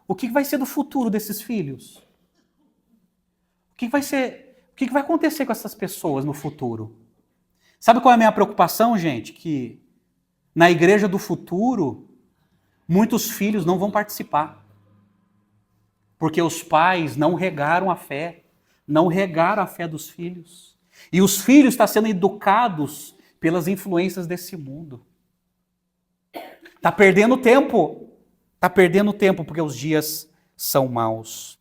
[SPEAKER 1] o que vai ser do futuro desses filhos? O que vai acontecer com essas pessoas no futuro? Sabe qual é a minha preocupação, gente? Que na igreja do futuro, muitos filhos não vão participar. Porque os pais não regaram a fé. Não regaram a fé dos filhos. E os filhos estão sendo educados pelas influências desse mundo. Está perdendo tempo. Está perdendo tempo porque os dias são maus.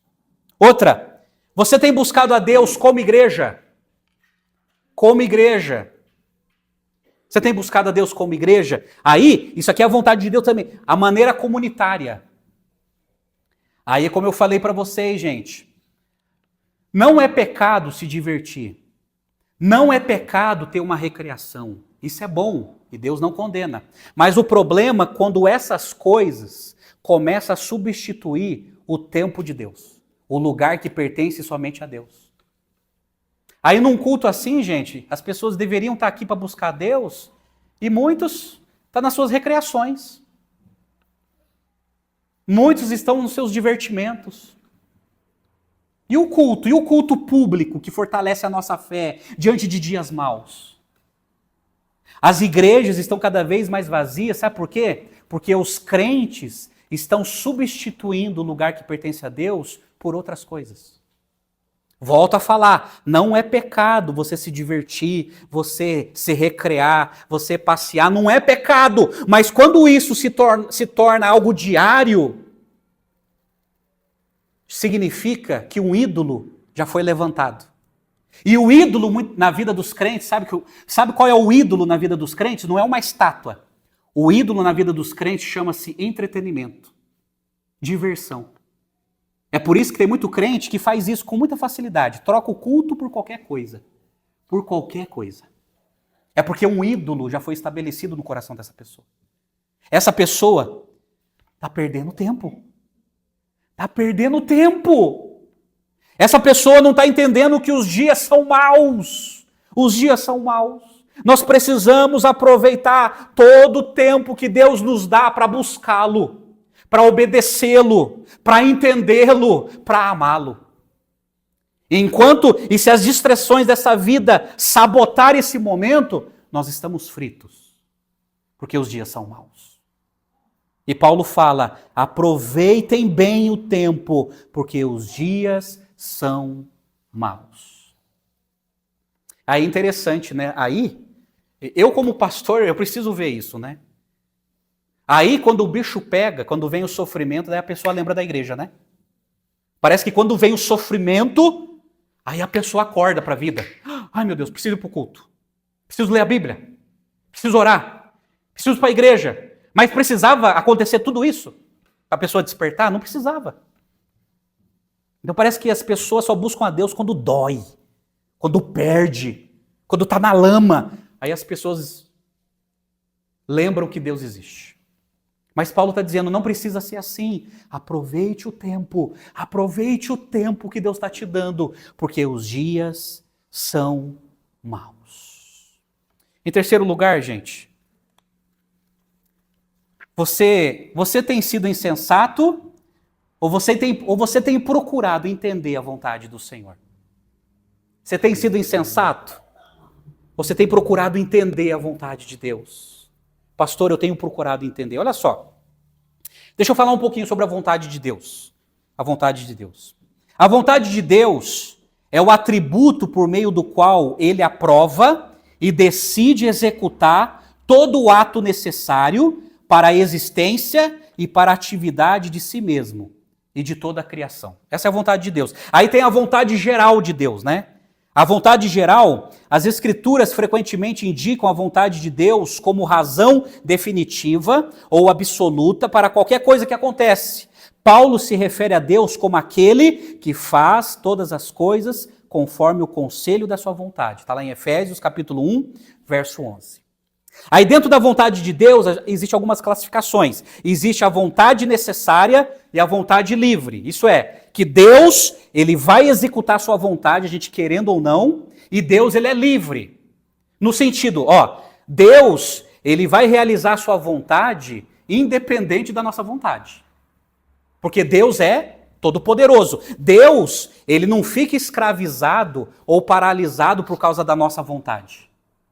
[SPEAKER 1] Outra, você tem buscado a Deus como igreja? Como igreja. Você tem buscado a Deus como igreja? Aí, isso aqui é a vontade de Deus também. A maneira comunitária. Aí, como eu falei para vocês, gente, não é pecado se divertir. Não é pecado ter uma recreação. Isso é bom e Deus não condena. Mas o problema é quando essas coisas começam a substituir o tempo de Deus. O lugar que pertence somente a Deus. Aí num culto assim, gente, as pessoas deveriam estar aqui para buscar Deus e muitos estão nas suas recreações. Muitos estão nos seus divertimentos. E o culto público que fortalece a nossa fé diante de dias maus? As igrejas estão cada vez mais vazias, sabe por quê? Porque os crentes estão substituindo o lugar que pertence a Deus por outras coisas. Volto a falar, não é pecado você se divertir, você se recrear, você passear, não é pecado. Mas quando isso se torna algo diário, significa que um ídolo já foi levantado. E o ídolo na vida dos crentes, sabe qual é o ídolo na vida dos crentes? Não é uma estátua. O ídolo na vida dos crentes chama-se entretenimento, diversão. É por isso que tem muito crente que faz isso com muita facilidade. Troca o culto por qualquer coisa. Por qualquer coisa. É porque um ídolo já foi estabelecido no coração dessa pessoa. Essa pessoa está perdendo tempo. Está perdendo tempo. Essa pessoa não está entendendo que os dias são maus. Os dias são maus. Nós precisamos aproveitar todo o tempo que Deus nos dá para buscá-lo, para obedecê-lo, para entendê-lo, para amá-lo. E se as distrações dessa vida sabotarem esse momento, nós estamos fritos, porque os dias são maus. E Paulo fala, aproveitem bem o tempo, porque os dias são maus. Aí interessante, né? Aí, eu como pastor, eu preciso ver isso, né? Aí quando o bicho pega, quando vem o sofrimento, daí a pessoa lembra da igreja, né? Parece que quando vem o sofrimento, aí a pessoa acorda para a vida. Ai meu Deus, preciso ir para o culto. Preciso ler a Bíblia. Preciso orar. Preciso ir para a igreja. Mas precisava acontecer tudo isso? Para a pessoa despertar? Não precisava. Então parece que as pessoas só buscam a Deus quando dói, quando perde, quando está na lama. Aí as pessoas lembram que Deus existe. Mas Paulo está dizendo, não precisa ser assim. Aproveite o tempo que Deus está te dando, porque os dias são maus. Em terceiro lugar, gente, você tem sido insensato ou você tem procurado entender a vontade do Senhor? Você tem sido insensato? Ou você tem procurado entender a vontade de Deus? Pastor, eu tenho procurado entender. Olha só. Deixa eu falar um pouquinho sobre a vontade de Deus. A vontade de Deus. A vontade de Deus é o atributo por meio do qual ele aprova e decide executar todo o ato necessário para a existência e para a atividade de si mesmo e de toda a criação. Essa é a vontade de Deus. Aí tem a vontade geral de Deus, né? A vontade geral, as Escrituras frequentemente indicam a vontade de Deus como razão definitiva ou absoluta para qualquer coisa que acontece. Paulo se refere a Deus como aquele que faz todas as coisas conforme o conselho da sua vontade. Está lá em Efésios capítulo 1, verso 11. Aí dentro da vontade de Deus existem algumas classificações. Existe a vontade necessária e a vontade livre. Isso é, que Deus, ele vai executar a sua vontade, a gente querendo ou não, e Deus, ele é livre. No sentido, Deus, ele vai realizar a sua vontade independente da nossa vontade. Porque Deus é todo-poderoso. Deus, ele não fica escravizado ou paralisado por causa da nossa vontade.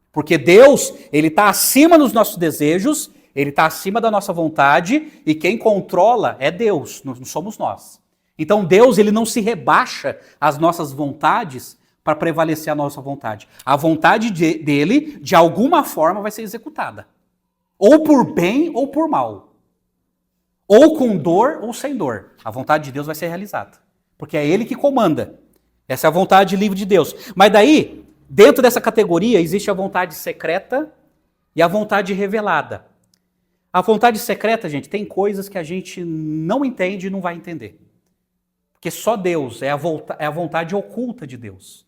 [SPEAKER 1] Porque Deus, ele está acima dos nossos desejos, ele está acima da nossa vontade, e quem controla é Deus, não somos nós. Então Deus, ele não se rebaixa às nossas vontades para prevalecer a nossa vontade. A vontade dele, de alguma forma, vai ser executada. Ou por bem ou por mal. Ou com dor ou sem dor. A vontade de Deus vai ser realizada. Porque é ele que comanda. Essa é a vontade livre de Deus. Mas daí, dentro dessa categoria, existe a vontade secreta e a vontade revelada. A vontade secreta, gente, tem coisas que a gente não entende e não vai entender. Porque só Deus é a vontade oculta de Deus.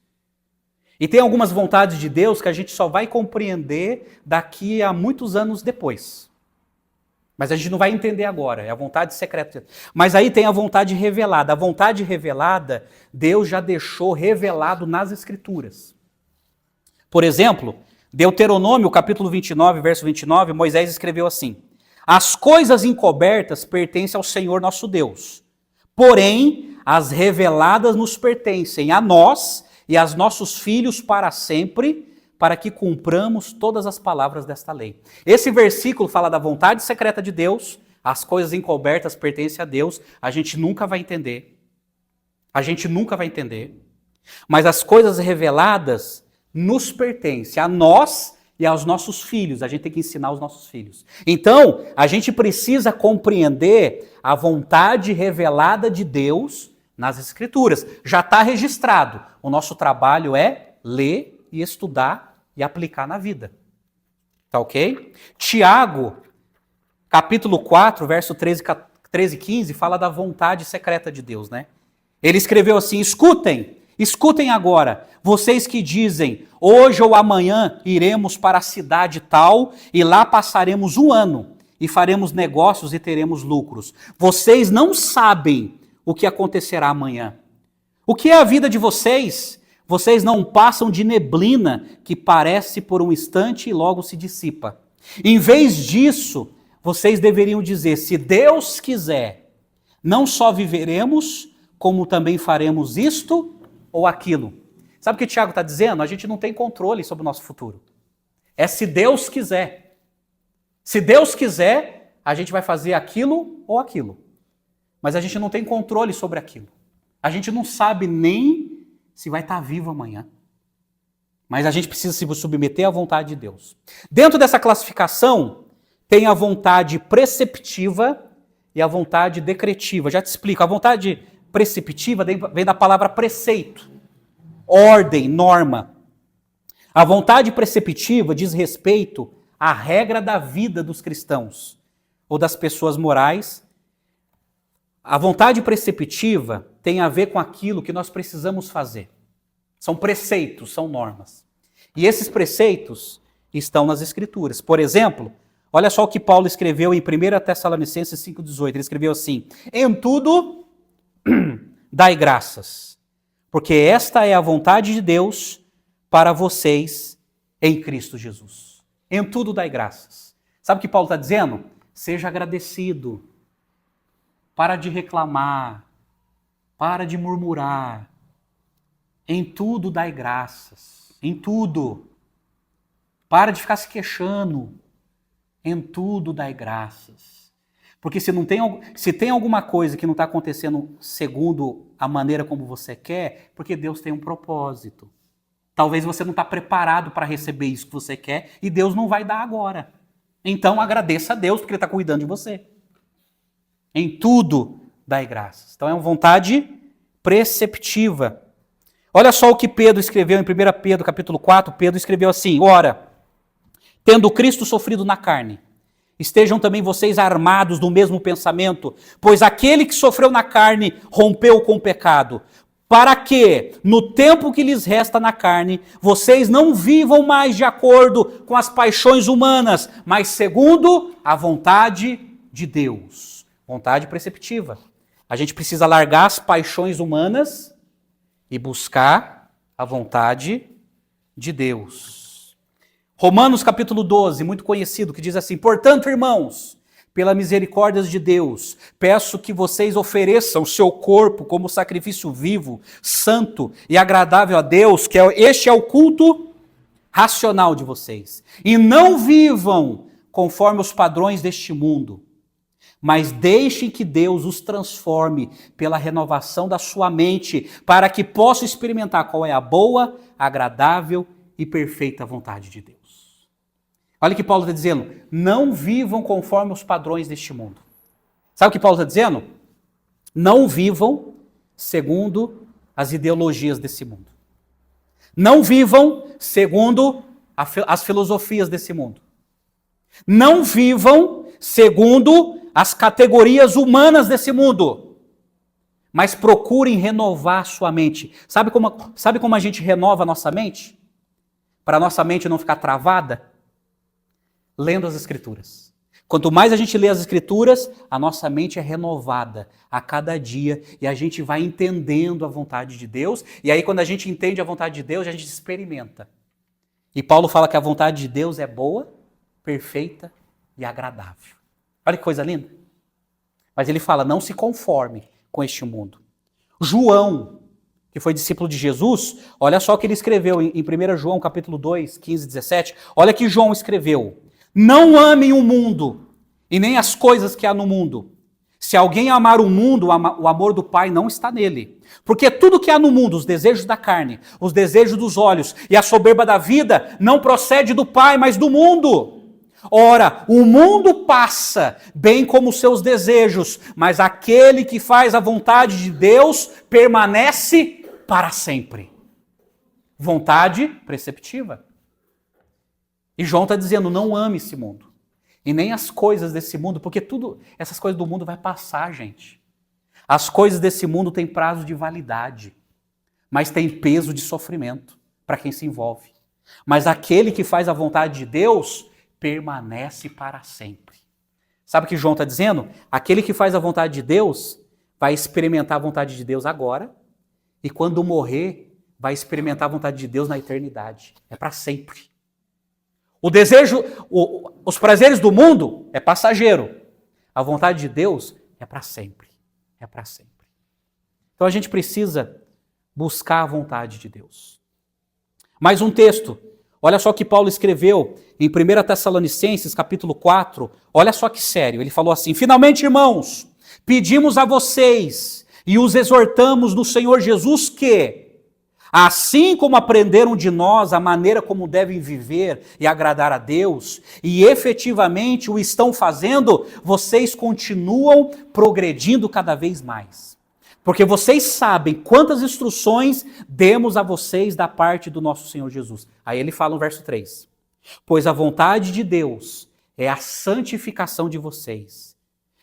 [SPEAKER 1] E tem algumas vontades de Deus que a gente só vai compreender daqui a muitos anos depois. Mas a gente não vai entender agora, é a vontade secreta. Mas aí tem a vontade revelada. A vontade revelada, Deus já deixou revelado nas Escrituras. Por exemplo, Deuteronômio, capítulo 29, verso 29, Moisés escreveu assim: as coisas encobertas pertencem ao Senhor nosso Deus, porém, as reveladas nos pertencem a nós e aos nossos filhos para sempre, para que cumpramos todas as palavras desta lei. Esse versículo fala da vontade secreta de Deus, as coisas encobertas pertencem a Deus, a gente nunca vai entender. A gente nunca vai entender. Mas as coisas reveladas nos pertencem a nós e aos nossos filhos. A gente tem que ensinar os nossos filhos. Então, a gente precisa compreender a vontade revelada de Deus Nas Escrituras. Já está registrado. O nosso trabalho é ler e estudar e aplicar na vida. Tá ok? Tiago, capítulo 4, verso 13 e 15, fala da vontade secreta de Deus, né? Ele escreveu assim: escutem agora, vocês que dizem, hoje ou amanhã iremos para a cidade tal e lá passaremos um ano e faremos negócios e teremos lucros. Vocês não sabem o que acontecerá amanhã. O que é a vida de vocês? Vocês não passam de neblina que parece por um instante e logo se dissipa. Em vez disso, vocês deveriam dizer, se Deus quiser, não só viveremos, como também faremos isto ou aquilo. Sabe o que o Tiago está dizendo? A gente não tem controle sobre o nosso futuro. É se Deus quiser. Se Deus quiser, a gente vai fazer aquilo ou aquilo. Mas a gente não tem controle sobre aquilo. A gente não sabe nem se vai estar vivo amanhã. Mas a gente precisa se submeter à vontade de Deus. Dentro dessa classificação, tem a vontade preceptiva e a vontade decretiva. Já te explico. A vontade preceptiva vem da palavra preceito, ordem, norma. A vontade preceptiva diz respeito à regra da vida dos cristãos ou das pessoas morais. A vontade preceptiva tem a ver com aquilo que nós precisamos fazer. São preceitos, são normas. E esses preceitos estão nas Escrituras. Por exemplo, olha só o que Paulo escreveu em 1 Tessalonicenses 5,18. Ele escreveu assim: em tudo dai graças, porque esta é a vontade de Deus para vocês em Cristo Jesus. Em tudo dai graças. Sabe o que Paulo está dizendo? Seja agradecido. Para de reclamar. Para de murmurar. Em tudo dai graças. Em tudo. Para de ficar se queixando. Em tudo dai graças. Porque se tem alguma coisa que não está acontecendo segundo a maneira como você quer, porque Deus tem um propósito. Talvez você não está preparado para receber isso que você quer e Deus não vai dar agora. Então agradeça a Deus porque Ele está cuidando de você. Em tudo dai graças. Então é uma vontade preceptiva. Olha só o que Pedro escreveu em 1 Pedro capítulo 4. Pedro escreveu assim: ora, tendo Cristo sofrido na carne, estejam também vocês armados do mesmo pensamento, pois aquele que sofreu na carne rompeu com o pecado, para que, no tempo que lhes resta na carne, vocês não vivam mais de acordo com as paixões humanas, mas segundo a vontade de Deus. Vontade preceptiva. A gente precisa largar as paixões humanas e buscar a vontade de Deus. Romanos capítulo 12, muito conhecido, que diz assim: portanto, irmãos, pela misericórdia de Deus, peço que vocês ofereçam o seu corpo como sacrifício vivo, santo e agradável a Deus, que este é o culto racional de vocês. E não vivam conforme os padrões deste mundo, mas deixem que Deus os transforme pela renovação da sua mente, para que possam experimentar qual é a boa, agradável e perfeita vontade de Deus. Olha o que Paulo está dizendo: não vivam conforme os padrões deste mundo. Sabe o que Paulo está dizendo? Não vivam segundo as ideologias desse mundo. Não vivam segundo as filosofias desse mundo. Não vivam segundo as categorias humanas desse mundo, mas procurem renovar a sua mente. Sabe como a gente renova a nossa mente? Para a nossa mente não ficar travada? Lendo as Escrituras. Quanto mais a gente lê as Escrituras, a nossa mente é renovada a cada dia e a gente vai entendendo a vontade de Deus. E aí quando a gente entende a vontade de Deus, a gente experimenta. E Paulo fala que a vontade de Deus é boa, perfeita e agradável. Olha que coisa linda. Mas ele fala, não se conforme com este mundo. João, que foi discípulo de Jesus, olha só o que ele escreveu em 1 João capítulo 2, 15 e 17. Olha que João escreveu: não amem o mundo e nem as coisas que há no mundo. Se alguém amar o mundo, o amor do Pai não está nele. Porque tudo que há no mundo, os desejos da carne, os desejos dos olhos e a soberba da vida, não procede do Pai, mas do mundo. Ora, o mundo passa, bem como os seus desejos, mas aquele que faz a vontade de Deus permanece para sempre. Vontade preceptiva. E João está dizendo, não ame esse mundo. E nem as coisas desse mundo, porque essas coisas do mundo vai passar, gente. As coisas desse mundo têm prazo de validade, mas tem peso de sofrimento para quem se envolve. Mas aquele que faz a vontade de Deus permanece para sempre. Sabe o que João está dizendo? Aquele que faz a vontade de Deus vai experimentar a vontade de Deus agora, e quando morrer, vai experimentar a vontade de Deus na eternidade. É para sempre. O desejo, os prazeres do mundo é passageiro. A vontade de Deus é para sempre. É para sempre. Então a gente precisa buscar a vontade de Deus. Mais um texto. Olha só o que Paulo escreveu em 1 Tessalonicenses, capítulo 4. Olha só que sério. Ele falou assim: finalmente, irmãos, pedimos a vocês e os exortamos no Senhor Jesus que, assim como aprenderam de nós a maneira como devem viver e agradar a Deus, e efetivamente o estão fazendo, vocês continuam progredindo cada vez mais. Porque vocês sabem quantas instruções demos a vocês da parte do nosso Senhor Jesus. Aí ele fala no verso 3. Pois a vontade de Deus é a santificação de vocês.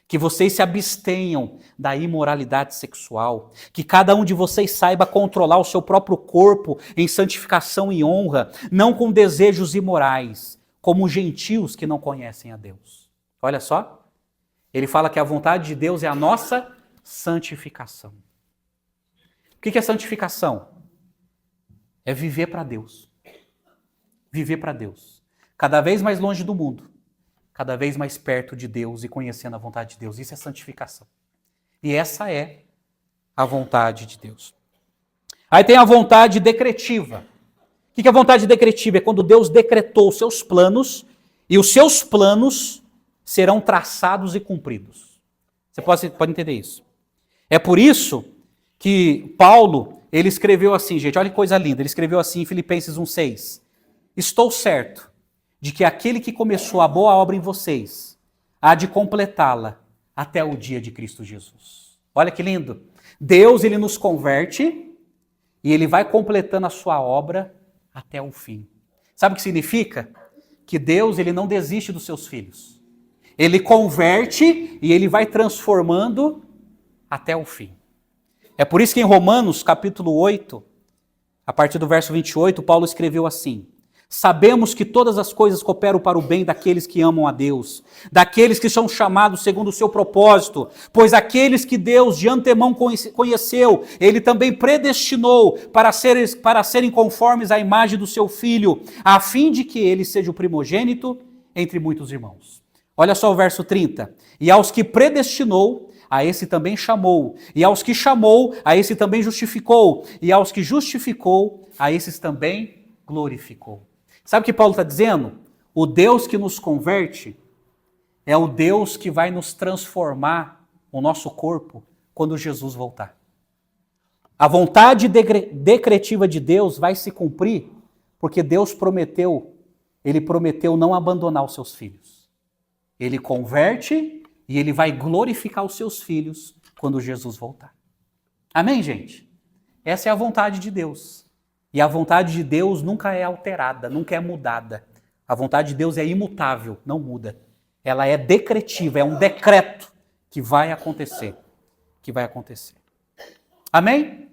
[SPEAKER 1] Que vocês se abstenham da imoralidade sexual, que cada um de vocês saiba controlar o seu próprio corpo em santificação e honra, não com desejos imorais, como gentios que não conhecem a Deus. Olha só, ele fala que a vontade de Deus é a nossa santificação. O que é santificação? É viver para Deus. Viver para Deus. Cada vez mais longe do mundo. Cada vez mais perto de Deus e conhecendo a vontade de Deus. Isso é santificação. E essa é a vontade de Deus. Aí tem a vontade decretiva. O que é a vontade decretiva? É quando Deus decretou os seus planos e os seus planos serão traçados e cumpridos. Você pode entender isso. É por isso que Paulo, ele escreveu assim, gente, olha que coisa linda. Ele escreveu assim em Filipenses 1,6. Estou certo de que aquele que começou a boa obra em vocês há de completá-la até o dia de Cristo Jesus. Olha que lindo. Deus, ele nos converte e ele vai completando a sua obra até o fim. Sabe o que significa? Que Deus, ele não desiste dos seus filhos. Ele converte e ele vai transformando até o fim. É por isso que em Romanos, capítulo 8, a partir do verso 28, Paulo escreveu assim: sabemos que todas as coisas cooperam para o bem daqueles que amam a Deus, daqueles que são chamados segundo o seu propósito, pois aqueles que Deus de antemão conheceu, ele também predestinou para serem conformes à imagem do seu Filho, a fim de que ele seja o primogênito entre muitos irmãos. Olha só o verso 30. E aos que predestinou, a esse também chamou. E aos que chamou, a esse também justificou. E aos que justificou, a esses também glorificou. Sabe o que Paulo está dizendo? O Deus que nos converte é o Deus que vai nos transformar o nosso corpo quando Jesus voltar. A vontade decretiva de Deus vai se cumprir porque Deus prometeu, ele prometeu não abandonar os seus filhos. Ele converte e ele vai glorificar os seus filhos quando Jesus voltar. Amém, gente? Essa é a vontade de Deus. E a vontade de Deus nunca é alterada, nunca é mudada. A vontade de Deus é imutável, não muda. Ela é decretiva, é um decreto que vai acontecer. Que vai acontecer. Amém?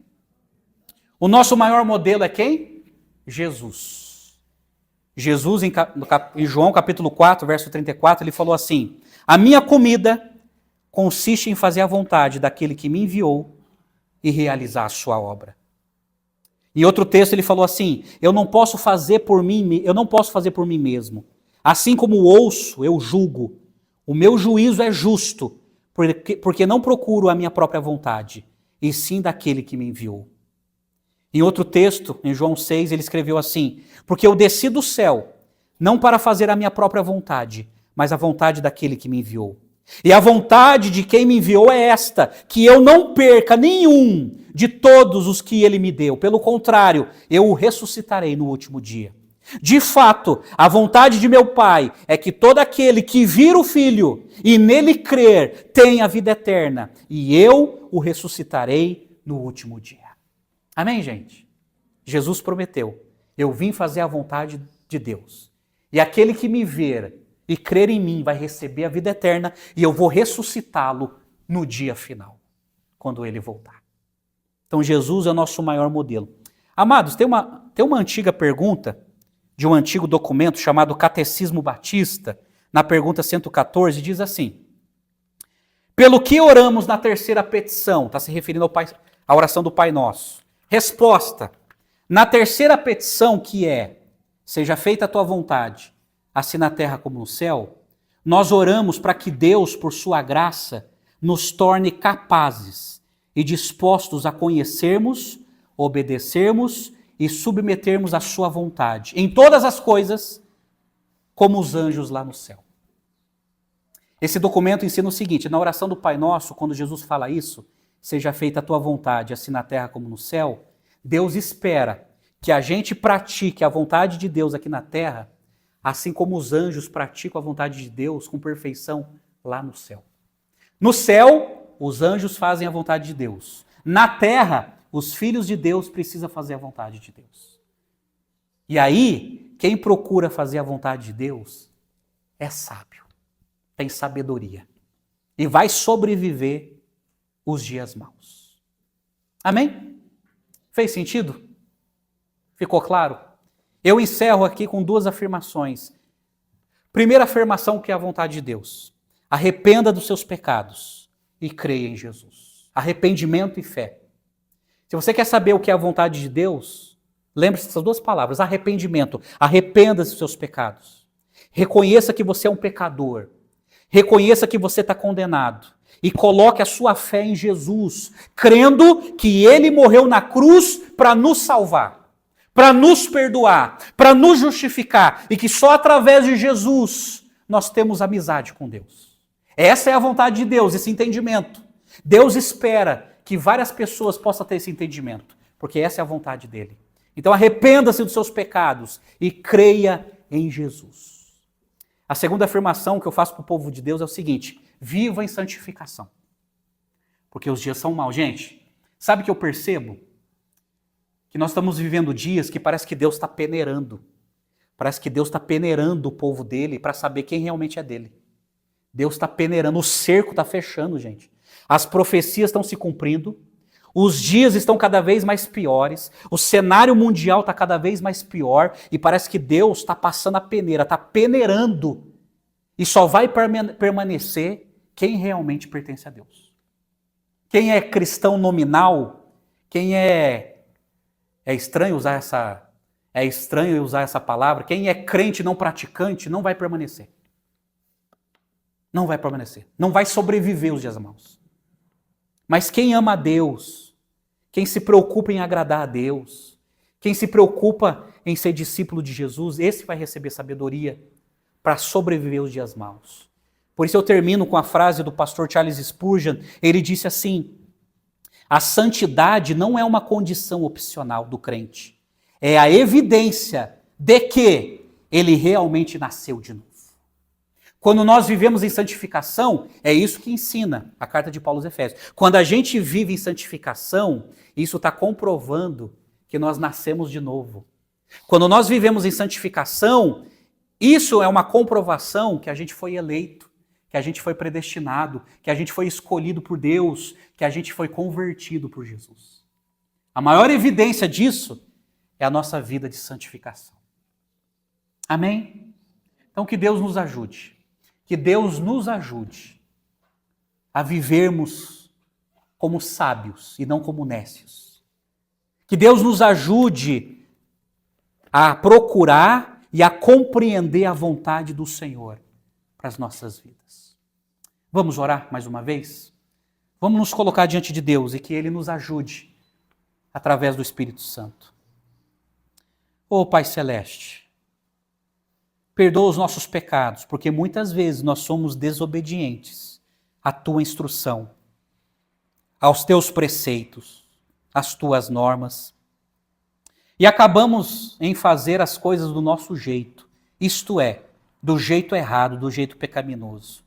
[SPEAKER 1] O nosso maior modelo é quem? Jesus. Jesus, em João capítulo 4, verso 34, ele falou assim: a minha comida consiste em fazer a vontade daquele que me enviou e realizar a sua obra. Em outro texto ele falou assim: eu não posso fazer por mim mesmo. Assim como ouço, eu julgo. O meu juízo é justo, porque não procuro a minha própria vontade, e sim daquele que me enviou. Em outro texto, em João 6, ele escreveu assim: porque eu desci do céu, não para fazer a minha própria vontade, mas a vontade daquele que me enviou. E a vontade de quem me enviou é esta: que eu não perca nenhum de todos os que ele me deu. Pelo contrário, eu o ressuscitarei no último dia. De fato, a vontade de meu Pai é que todo aquele que vir o Filho e nele crer tenha a vida eterna, e eu o ressuscitarei no último dia. Amém, gente? Jesus prometeu, eu vim fazer a vontade de Deus. E aquele que me ver e crer em mim vai receber a vida eterna, e eu vou ressuscitá-lo no dia final, quando ele voltar. Então Jesus é o nosso maior modelo. Amados, tem uma antiga pergunta de um antigo documento chamado Catecismo Batista, na pergunta 114, diz assim: pelo que oramos na terceira petição? Está se referindo à oração do Pai Nosso. Resposta: na terceira petição, que é, seja feita a tua vontade, assim na terra como no céu, nós oramos para que Deus, por sua graça, nos torne capazes e dispostos a conhecermos, obedecermos e submetermos à sua vontade, em todas as coisas, como os anjos lá no céu. Esse documento ensina o seguinte: na oração do Pai Nosso, quando Jesus fala isso, seja feita a tua vontade, assim na terra como no céu, Deus espera que a gente pratique a vontade de Deus aqui na terra, assim como os anjos praticam a vontade de Deus com perfeição lá no céu. No céu, os anjos fazem a vontade de Deus. Na terra, os filhos de Deus precisam fazer a vontade de Deus. E aí, quem procura fazer a vontade de Deus é sábio, tem sabedoria e vai sobreviver os dias maus. Amém? Fez sentido? Ficou claro? Eu encerro aqui com duas afirmações. Primeira afirmação, que é a vontade de Deus: arrependa dos seus pecados e creia em Jesus. Arrependimento e fé. Se você quer saber o que é a vontade de Deus, lembre-se dessas duas palavras: arrependimento. Arrependa-se dos seus pecados. Reconheça que você é um pecador. Reconheça que você está condenado. E coloque a sua fé em Jesus, crendo que Ele morreu na cruz para nos salvar, para nos perdoar, para nos justificar, e que só através de Jesus nós temos amizade com Deus. Essa é a vontade de Deus, esse entendimento. Deus espera que várias pessoas possam ter esse entendimento, porque essa é a vontade dele. Então arrependa-se dos seus pecados e creia em Jesus. A segunda afirmação que eu faço para o povo de Deus é o seguinte: viva em santificação. Porque os dias são maus. Gente, sabe o que eu percebo? Que nós estamos vivendo dias que parece que Deus está peneirando. Parece que Deus está peneirando o povo dele para saber quem realmente é dele. Deus está peneirando, o cerco está fechando, gente. As profecias estão se cumprindo, os dias estão cada vez mais piores, o cenário mundial está cada vez mais pior, e parece que Deus está passando a peneira, está peneirando, e só vai permanecer quem realmente pertence a Deus. Quem é cristão nominal, quem é estranho usar essa palavra, quem é crente não praticante, não vai permanecer. Não vai permanecer, não vai sobreviver os dias maus. Mas quem ama a Deus, quem se preocupa em agradar a Deus, quem se preocupa em ser discípulo de Jesus, esse vai receber sabedoria para sobreviver os dias maus. Por isso eu termino com a frase do pastor Charles Spurgeon. Ele disse assim: a santidade não é uma condição opcional do crente, é a evidência de que ele realmente nasceu de novo. Quando nós vivemos em santificação, é isso que ensina a carta de Paulo aos Efésios. Quando a gente vive em santificação, isso está comprovando que nós nascemos de novo. Quando nós vivemos em santificação, isso é uma comprovação que a gente foi eleito, que a gente foi predestinado, que a gente foi escolhido por Deus, que a gente foi convertido por Jesus. A maior evidência disso é a nossa vida de santificação. Amém? Então que Deus nos ajude. Que Deus nos ajude a vivermos como sábios e não como nécios. Que Deus nos ajude a procurar e a compreender a vontade do Senhor para as nossas vidas. Vamos orar mais uma vez? Vamos nos colocar diante de Deus e que Ele nos ajude através do Espírito Santo. Ô Pai Celeste, perdoa os nossos pecados, porque muitas vezes nós somos desobedientes à Tua instrução, aos Teus preceitos, às Tuas normas. E acabamos em fazer as coisas do nosso jeito, isto é, do jeito errado, do jeito pecaminoso.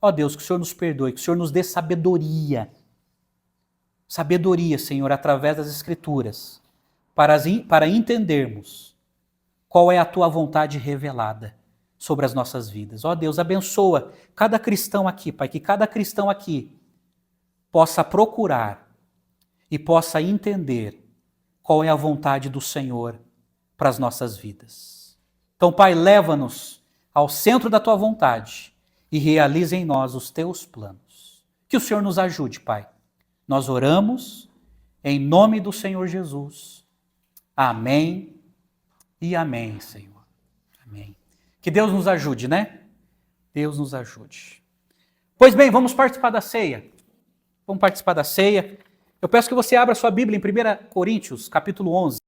[SPEAKER 1] Ó Deus, que o Senhor nos perdoe, que o Senhor nos dê sabedoria. Sabedoria, Senhor, através das Escrituras, para entendermos qual é a Tua vontade revelada sobre as nossas vidas. Ó Deus, abençoa cada cristão aqui, Pai, que cada cristão aqui possa procurar e possa entender qual é a vontade do Senhor para as nossas vidas. Então, Pai, leva-nos ao centro da Tua vontade e realiza em nós os Teus planos. Que o Senhor nos ajude, Pai. Nós oramos em nome do Senhor Jesus. Amém e amém, Senhor. Amém. Que Deus nos ajude, né? Deus nos ajude. Pois bem, vamos participar da ceia. Vamos participar da ceia. Eu peço que você abra sua Bíblia em 1 Coríntios, capítulo 11.